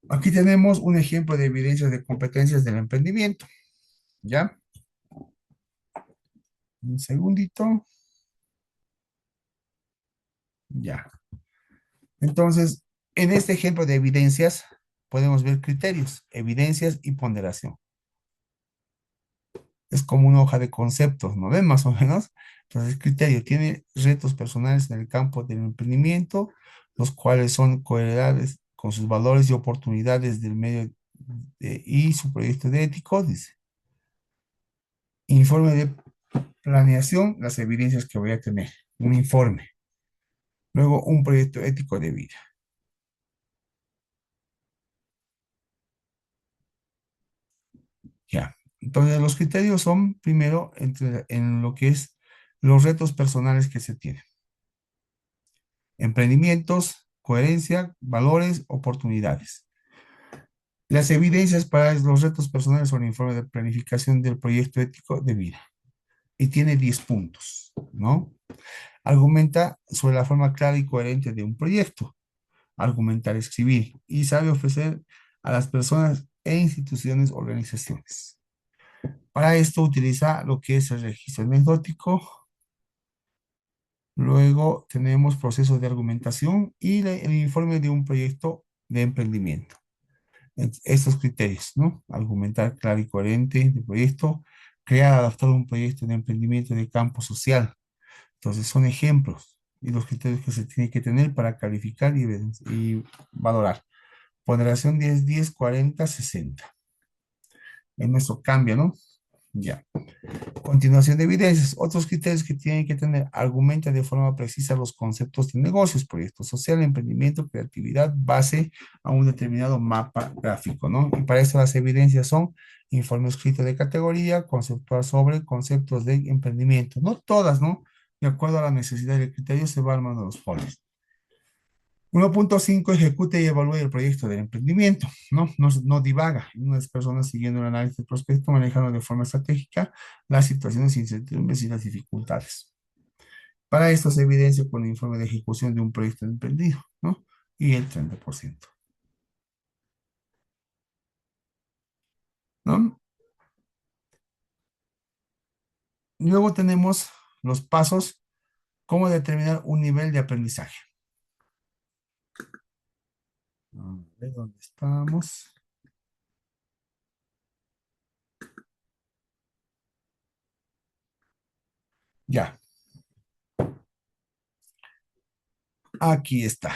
Aquí tenemos un ejemplo de evidencias de competencias del emprendimiento. ¿Ya? Un segundito. Ya. Entonces, en este ejemplo de evidencias, podemos ver criterios, evidencias y ponderación. Es como una hoja de conceptos, ¿no ven? Más o menos. Entonces, criterio tiene retos personales en el campo del emprendimiento, los cuales son coherentes con sus valores y oportunidades del medio y su proyecto de ético, dice. Informe de planeación, las evidencias que voy a tener. Un informe. Luego, un proyecto ético de vida. Ya. Entonces, los criterios son, primero, en lo que es los retos personales que se tienen. Emprendimientos, coherencia, valores, oportunidades. Las evidencias para los retos personales son el informe de planificación del proyecto ético de vida. Y tiene 10 puntos, ¿no? Argumenta sobre la forma clara y coherente de un proyecto. Argumentar, escribir. Y sabe ofrecer a las personas e instituciones, organizaciones. Para esto utiliza lo que es el registro anecdótico. Luego tenemos procesos de argumentación y el informe de un proyecto de emprendimiento. Estos criterios, ¿no? Argumentar claro y coherente del proyecto, crear, adaptar un proyecto de emprendimiento de campo social. Entonces son ejemplos y los criterios que se tiene que tener para calificar y valorar. Ponderación 10, 10, 40, 60. En eso cambia, ¿no? Ya. Continuación de evidencias. Otros criterios que tienen que tener. Argumenta de forma precisa los conceptos de negocios, proyecto social, emprendimiento, creatividad, base a un determinado mapa gráfico, ¿no? Y para eso las evidencias son informe escrito de categoría, conceptual sobre conceptos de emprendimiento. No todas, ¿no? De acuerdo a la necesidad del criterio se va armando los folios. 1.5 ejecute y evalúe el proyecto del emprendimiento, ¿no? No divaga. Unas personas siguiendo el análisis del prospecto, manejando de forma estratégica las situaciones, incertidumbres y las dificultades. Para esto se evidencia con el informe de ejecución de un proyecto emprendido, ¿no? Y el 30%, ¿no? Luego tenemos los pasos, cómo determinar un nivel de aprendizaje. A ver, ¿dónde estamos? Ya, aquí está.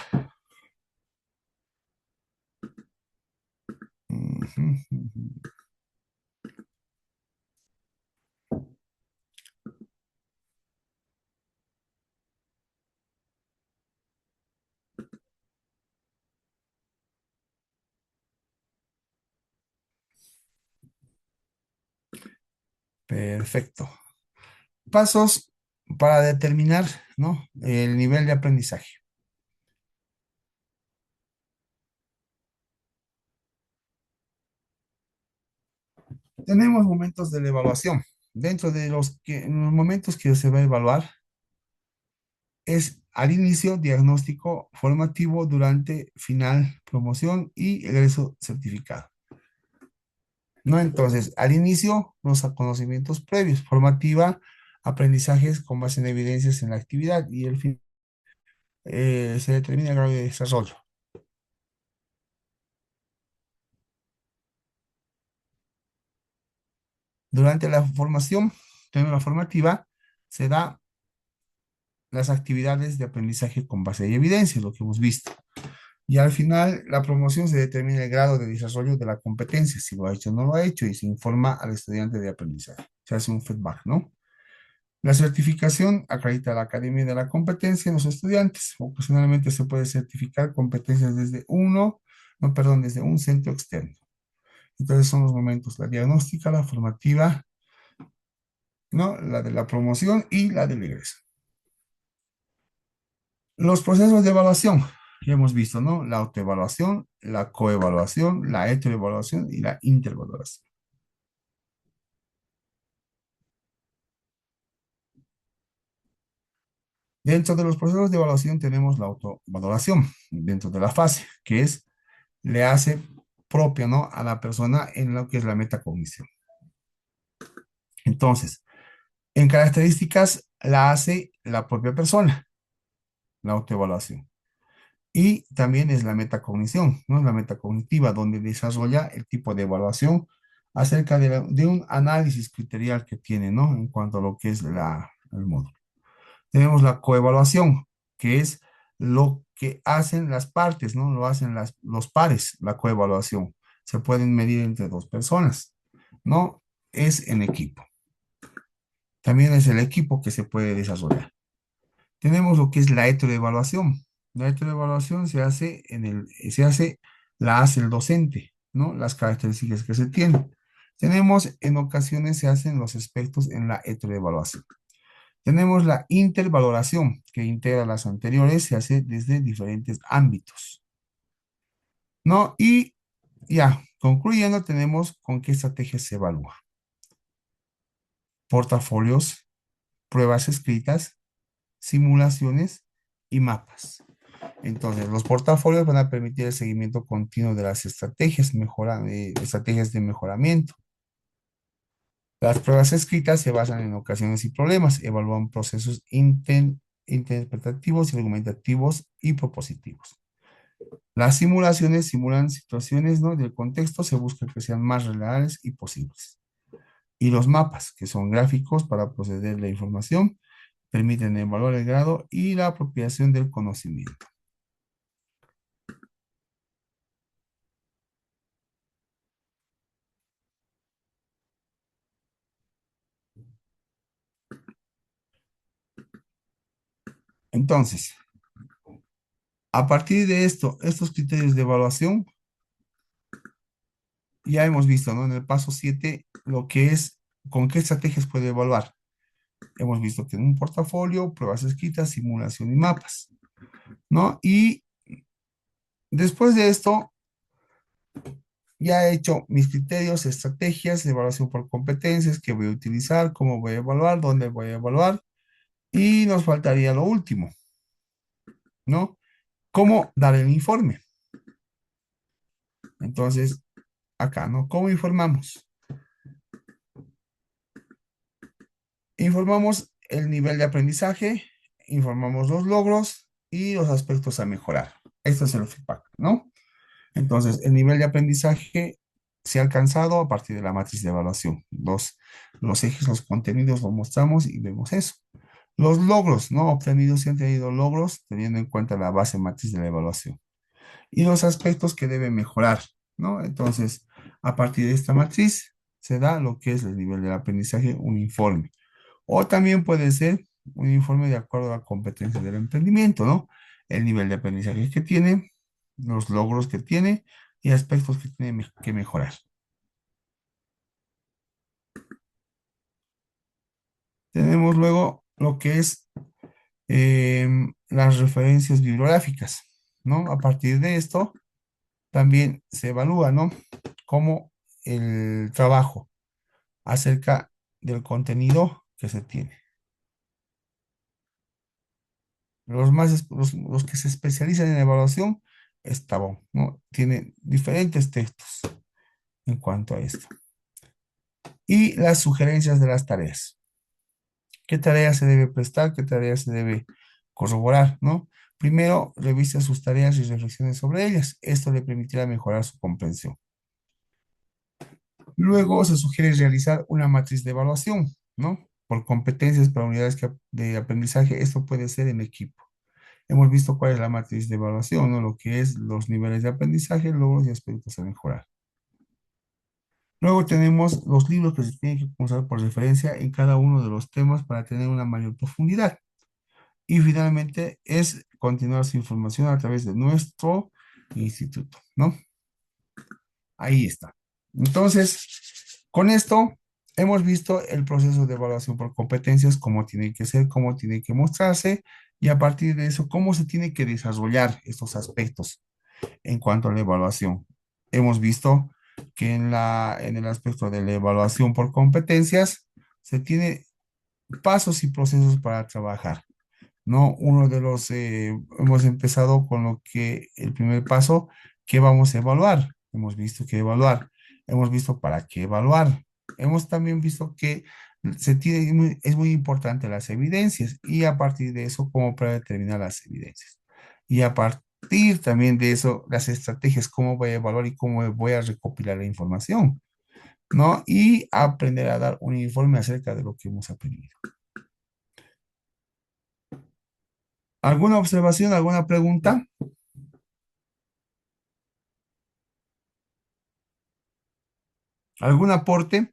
Ujú, ujú. Perfecto. Pasos para determinar, ¿no? El nivel de aprendizaje. Tenemos momentos de la evaluación. Dentro de en los momentos que se va a evaluar es al inicio, diagnóstico formativo, durante, final, promoción y egreso certificado. ¿No? Entonces, al inicio, los conocimientos previos, formativa, aprendizajes con base en evidencias en la actividad y el fin se determina el grado de desarrollo. Durante la formación, la formativa, se da las actividades de aprendizaje con base en evidencias, lo que hemos visto. Y al final, la promoción se determina el grado de desarrollo de la competencia, si lo ha hecho o no lo ha hecho, y se informa al estudiante de aprendizaje. Se hace un feedback, ¿no? La certificación acredita la academia de la competencia en los estudiantes. Ocasionalmente se puede certificar competencias desde no, perdón, desde un centro externo. Entonces son los momentos, la diagnóstica, la formativa, ¿no? La de la promoción y la del egreso. Los procesos de evaluación, ya hemos visto, ¿no? La autoevaluación, la coevaluación, la heteroevaluación y la intervaloración. Dentro de los procesos de evaluación tenemos la autovaloración, dentro de la fase, que es, le hace propia, ¿no? A la persona en lo que es la metacognición. Entonces, en características la hace la propia persona, la autoevaluación. Y también es la metacognición, ¿no? La metacognitiva, donde desarrolla el tipo de evaluación acerca de un análisis criterial que tiene, ¿no? En cuanto a lo que es el módulo. Tenemos la coevaluación, que es lo que hacen las partes, ¿no? Lo hacen los pares, la coevaluación. Se pueden medir entre dos personas, ¿no? Es en equipo. También es el equipo que se puede desarrollar. Tenemos lo que es la heteroevaluación. La heteroevaluación la hace el docente, ¿no? Las características que se tienen. Tenemos, en ocasiones se hacen los aspectos en la heteroevaluación. Tenemos la intervaloración, que integra las anteriores, se hace desde diferentes ámbitos, ¿no? Y ya, concluyendo, tenemos con qué estrategias se evalúa. Portafolios, pruebas escritas, simulaciones y mapas. Entonces, los portafolios van a permitir el seguimiento continuo de las estrategias de mejoramiento. Las pruebas escritas se basan en ocasiones y problemas, evalúan procesos interpretativos y argumentativos y propositivos. Las simulaciones simulan situaciones, ¿no? Del contexto, se busca que sean más reales y posibles. Y los mapas, que son gráficos para proceder la información, permiten evaluar el grado y la apropiación del conocimiento. Entonces, a partir de estos criterios de evaluación, ya hemos visto, ¿no? En el paso 7, lo que es, con qué estrategias puede evaluar. Hemos visto que en un portafolio, pruebas escritas, simulación y mapas, ¿no? Y después de esto, ya he hecho mis criterios, estrategias, evaluación por competencias, que voy a utilizar, cómo voy a evaluar, dónde voy a evaluar, y nos faltaría lo último, ¿no? ¿Cómo dar el informe? Entonces, acá, ¿no? ¿Cómo informamos? Informamos el nivel de aprendizaje, informamos los logros y los aspectos a mejorar. Esto es el feedback, ¿no? Entonces, el nivel de aprendizaje se ha alcanzado a partir de la matriz de evaluación. Los ejes, los contenidos, lo mostramos y vemos eso. Los logros, ¿no? Obtenidos, se han tenido logros teniendo en cuenta la base matriz de la evaluación. Y los aspectos que deben mejorar, ¿no? Entonces, a partir de esta matriz se da lo que es el nivel del aprendizaje, un informe. O también puede ser un informe de acuerdo a la competencia del emprendimiento, ¿no? El nivel de aprendizaje que tiene, los logros que tiene y aspectos que tiene que mejorar. Tenemos luego lo que es las referencias bibliográficas, ¿no? A partir de esto también se evalúa, ¿no? Cómo el trabajo acerca del contenido que se tiene. Los que se especializan en evaluación, Tabón, ¿no? Tiene diferentes textos en cuanto a esto. Y las sugerencias de las tareas. ¿Qué tarea se debe prestar? ¿Qué tarea se debe corroborar, ¿no? Primero, revisa sus tareas y reflexiones sobre ellas. Esto le permitirá mejorar su comprensión. Luego, se sugiere realizar una matriz de evaluación, ¿no? Por competencias para unidades de aprendizaje. Esto puede ser en equipo. Hemos visto cuál es la matriz de evaluación, ¿no? Lo que es los niveles de aprendizaje, logros y aspectos a mejorar. Luego tenemos los libros que se tienen que usar por referencia en cada uno de los temas para tener una mayor profundidad. Y finalmente es continuar su información a través de nuestro instituto, ¿no? Ahí está. Entonces, con esto hemos visto el proceso de evaluación por competencias, cómo tiene que ser, cómo tiene que mostrarse, y a partir de eso, cómo se tiene que desarrollar estos aspectos en cuanto a la evaluación. Hemos visto que en el aspecto de la evaluación por competencias se tiene pasos y procesos para trabajar. ¿No? Uno de los, hemos empezado con lo que el primer paso, ¿qué vamos a evaluar? Hemos visto que evaluar, hemos visto para qué evaluar, hemos también visto que es muy importante las evidencias y a partir de eso, cómo predeterminar las evidencias. Y a partir también de eso, las estrategias, cómo voy a evaluar y cómo voy a recopilar la información, ¿no? Y aprender a dar un informe acerca de lo que hemos aprendido. ¿Alguna observación, alguna pregunta? ¿Algún aporte?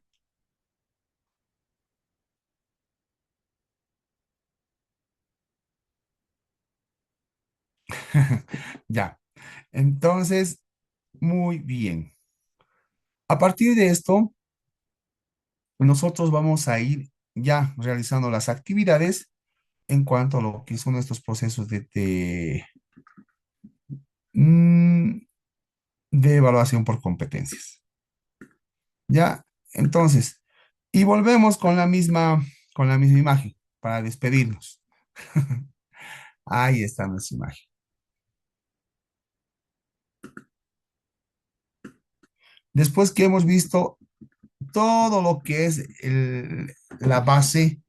Ya. Entonces, muy bien. A partir de esto, nosotros vamos a ir ya realizando las actividades en cuanto a lo que son estos procesos mm, de evaluación por competencias. Ya. Entonces, y volvemos con la misma imagen para despedirnos. Ahí está nuestra imagen. Después que hemos visto todo lo que es la base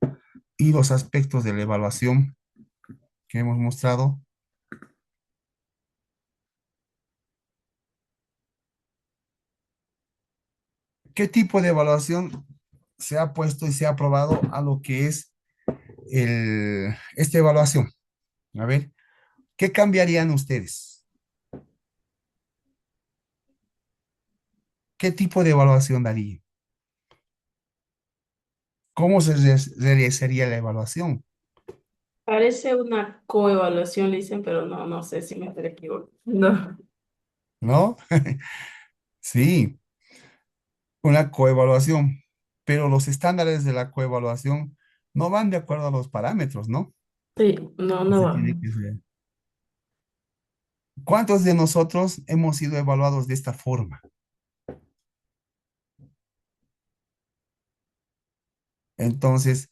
y los aspectos de la evaluación que hemos mostrado, ¿qué tipo de evaluación se ha puesto y se ha aprobado a lo que es esta evaluación? A ver, ¿qué cambiarían ustedes? ¿Qué tipo de evaluación daría? ¿Cómo realizaría la evaluación? Parece una coevaluación, le dicen, pero no, no sé si me estoy equivocando. No. ¿No? Sí, una coevaluación, pero los estándares de la coevaluación no van de acuerdo a los parámetros, ¿no? Sí, no, Que no se va. tiene que ser. ¿Cuántos de nosotros hemos sido evaluados de esta forma? Entonces,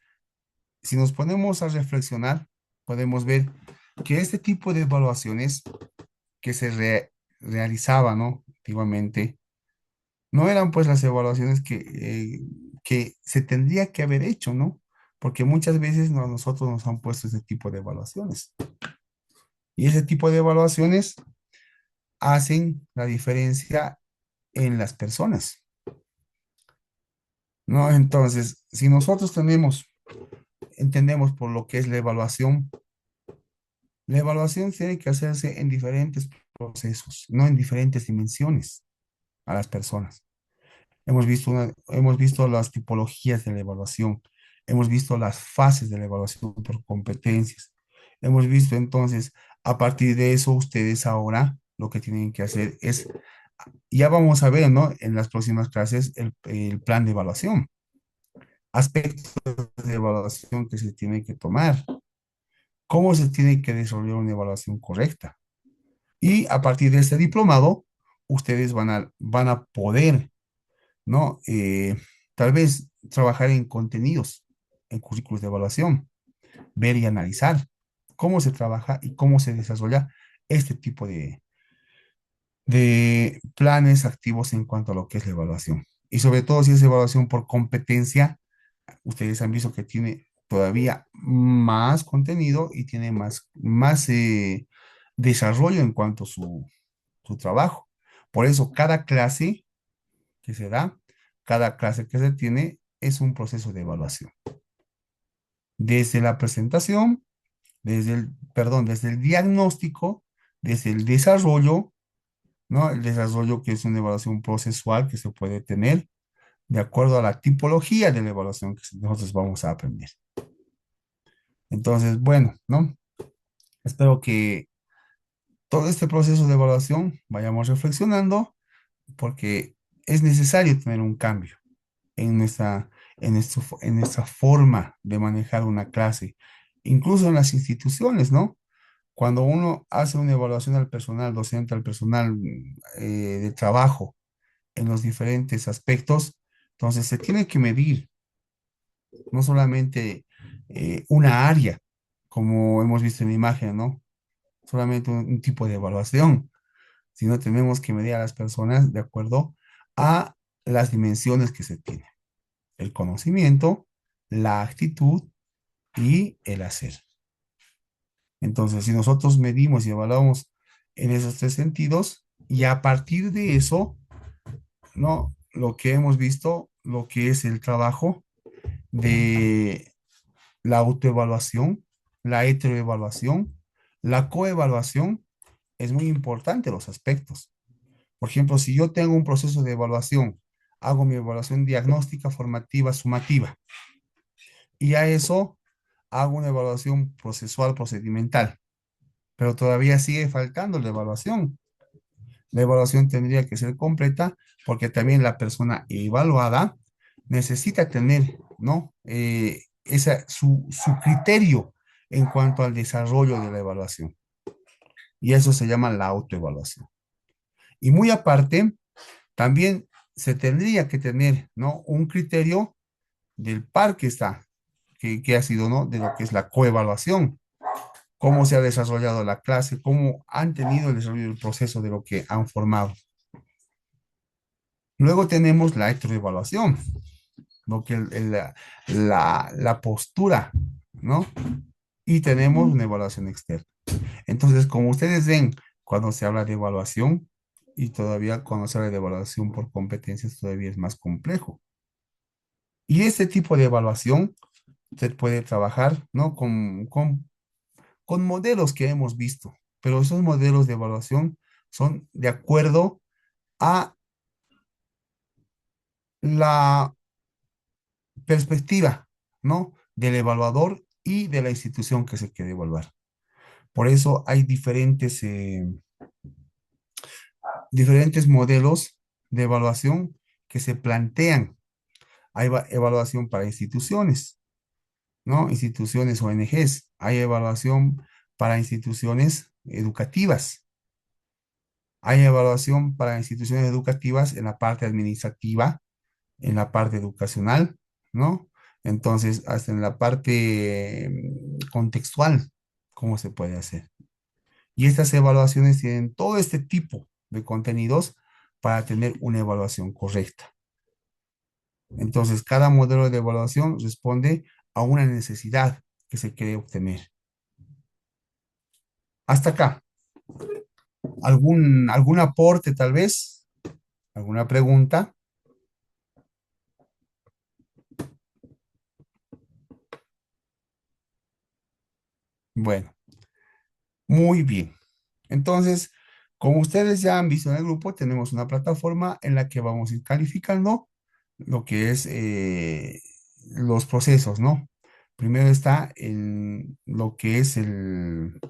si nos ponemos a reflexionar, podemos ver que este tipo de evaluaciones que realizaban, ¿no? Antiguamente, no eran pues las evaluaciones que se tendría que haber hecho, ¿no? Porque muchas veces nosotros nos han puesto ese tipo de evaluaciones. Y ese tipo de evaluaciones hacen la diferencia en las personas, ¿no? Entonces, si nosotros entendemos por lo que es la evaluación tiene que hacerse en diferentes procesos, no en diferentes dimensiones a las personas. Hemos visto las tipologías de la evaluación, hemos visto las fases de la evaluación por competencias. Hemos visto entonces, a partir de eso, ustedes ahora lo que tienen que hacer es, ya vamos a ver, ¿no? En las próximas clases, el plan de evaluación, aspectos de evaluación que se tienen que tomar, cómo se tiene que desarrollar una evaluación correcta. Y a partir de este diplomado, ustedes van a poder, ¿no? Tal vez trabajar en contenidos, en currículos de evaluación, ver y analizar cómo se trabaja y cómo se desarrolla este tipo de planes activos en cuanto a lo que es la evaluación. Y sobre todo si es evaluación por competencia, ustedes han visto que tiene todavía más contenido y tiene más desarrollo en cuanto a su trabajo. Por eso cada clase que se da, cada clase que se tiene es un proceso de evaluación. Desde la presentación, desde el diagnóstico, desde el desarrollo, ¿no? El desarrollo que es una evaluación procesual que se puede tener de acuerdo a la tipología de la evaluación que nosotros vamos a aprender. Entonces, bueno, ¿no? Espero que todo este proceso de evaluación vayamos reflexionando porque es necesario tener un cambio en nuestra forma de manejar una clase, incluso en las instituciones, ¿no? Cuando uno hace una evaluación al personal docente, al personal de trabajo en los diferentes aspectos, entonces se tiene que medir no solamente una área, como hemos visto en la imagen, ¿no? Solamente un tipo de evaluación, sino tenemos que medir a las personas de acuerdo a las dimensiones que se tienen, el conocimiento, la actitud y el hacer. Entonces, si nosotros medimos y evaluamos en esos tres sentidos, y a partir de eso, ¿no? Lo que hemos visto, lo que es el trabajo de la autoevaluación, la heteroevaluación, la coevaluación, es muy importante los aspectos. Por ejemplo, si yo tengo un proceso de evaluación, hago mi evaluación diagnóstica, formativa, sumativa, y a eso hago una evaluación procesual, procedimental, pero todavía sigue faltando la evaluación. La evaluación tendría que ser completa porque también la persona evaluada necesita tener, ¿no? Su criterio en cuanto al desarrollo de la evaluación. Y eso se llama la autoevaluación. Y muy aparte, también se tendría que tener, ¿no? Un criterio del par que está, que ha sido, ¿no? De lo que es la coevaluación, cómo se ha desarrollado la clase, cómo han tenido el desarrollo del proceso de lo que han formado. Luego tenemos la heteroevaluación, lo que la postura, ¿no? Y tenemos una evaluación externa. Entonces, como ustedes ven, cuando se habla de evaluación y todavía cuando se habla de evaluación por competencias, todavía es más complejo. Y este tipo de evaluación usted puede trabajar, ¿no? Con modelos que hemos visto, pero esos modelos de evaluación son de acuerdo a la perspectiva, ¿no? Del evaluador y de la institución que se quiere evaluar. Por eso hay diferentes modelos de evaluación que se plantean. Hay evaluación para instituciones, ¿no? Instituciones ONGs. Hay evaluación para instituciones educativas. Hay evaluación para instituciones educativas en la parte administrativa, en la parte educacional, ¿no? Entonces, hasta en la parte contextual, ¿cómo se puede hacer? Y estas evaluaciones tienen todo este tipo de contenidos para tener una evaluación correcta. Entonces, cada modelo de evaluación responde a una necesidad que se quiere obtener. Hasta acá. ¿Algún aporte tal vez? ¿Alguna pregunta? Bueno, muy bien. Entonces, como ustedes ya han visto en el grupo, tenemos una plataforma en la que vamos a ir calificando lo que es los procesos, ¿no? Primero está en lo que es el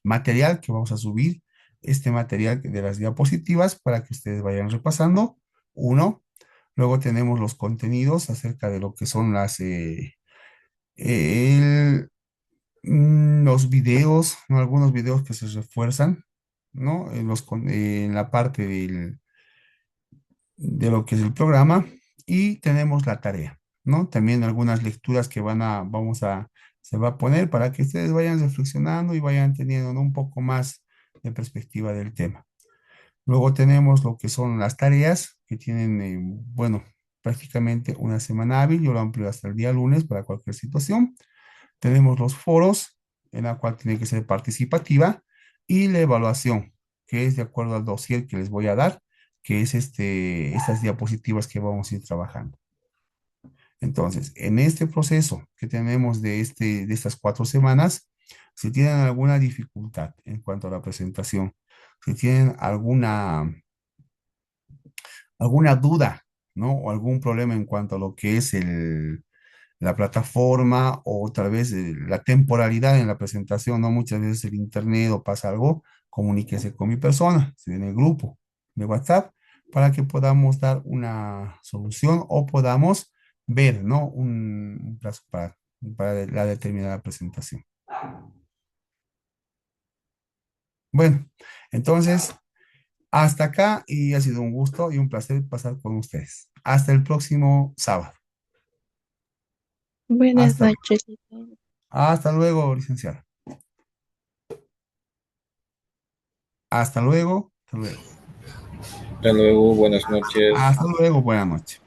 material que vamos a subir, este material de las diapositivas para que ustedes vayan repasando. Uno, luego tenemos los contenidos acerca de lo que son el- los videos, ¿no? Algunos videos que se refuerzan, ¿no? En la parte de lo que es el programa y tenemos la tarea, ¿no? También algunas lecturas que se va a poner para que ustedes vayan reflexionando y vayan teniendo, ¿no? Un poco más de perspectiva del tema. Luego tenemos lo que son las tareas que tienen, bueno, prácticamente una semana hábil, yo lo amplio hasta el día lunes para cualquier situación. Tenemos los foros, en la cual tiene que ser participativa, y la evaluación, que es de acuerdo al dossier que les voy a dar, que es estas diapositivas que vamos a ir trabajando. Entonces, en este proceso que tenemos de estas 4 semanas, Si tienen alguna dificultad en cuanto a la presentación, si tienen alguna duda, ¿no? O algún problema en cuanto a lo que es la plataforma o tal vez la temporalidad en la presentación, ¿no? Muchas veces el internet o pasa algo, comuníquese con mi persona, estoy en el grupo de WhatsApp, para que podamos dar una solución o podamos ver, ¿no? Un plazo para la determinada presentación. Bueno, entonces, hasta acá y ha sido un gusto y un placer pasar con ustedes. Hasta el próximo sábado. Buenas Hasta, noches. hasta luego, licenciada. Hasta luego. Hasta luego. Hasta luego, buenas noches. Hasta luego. Buenas noches.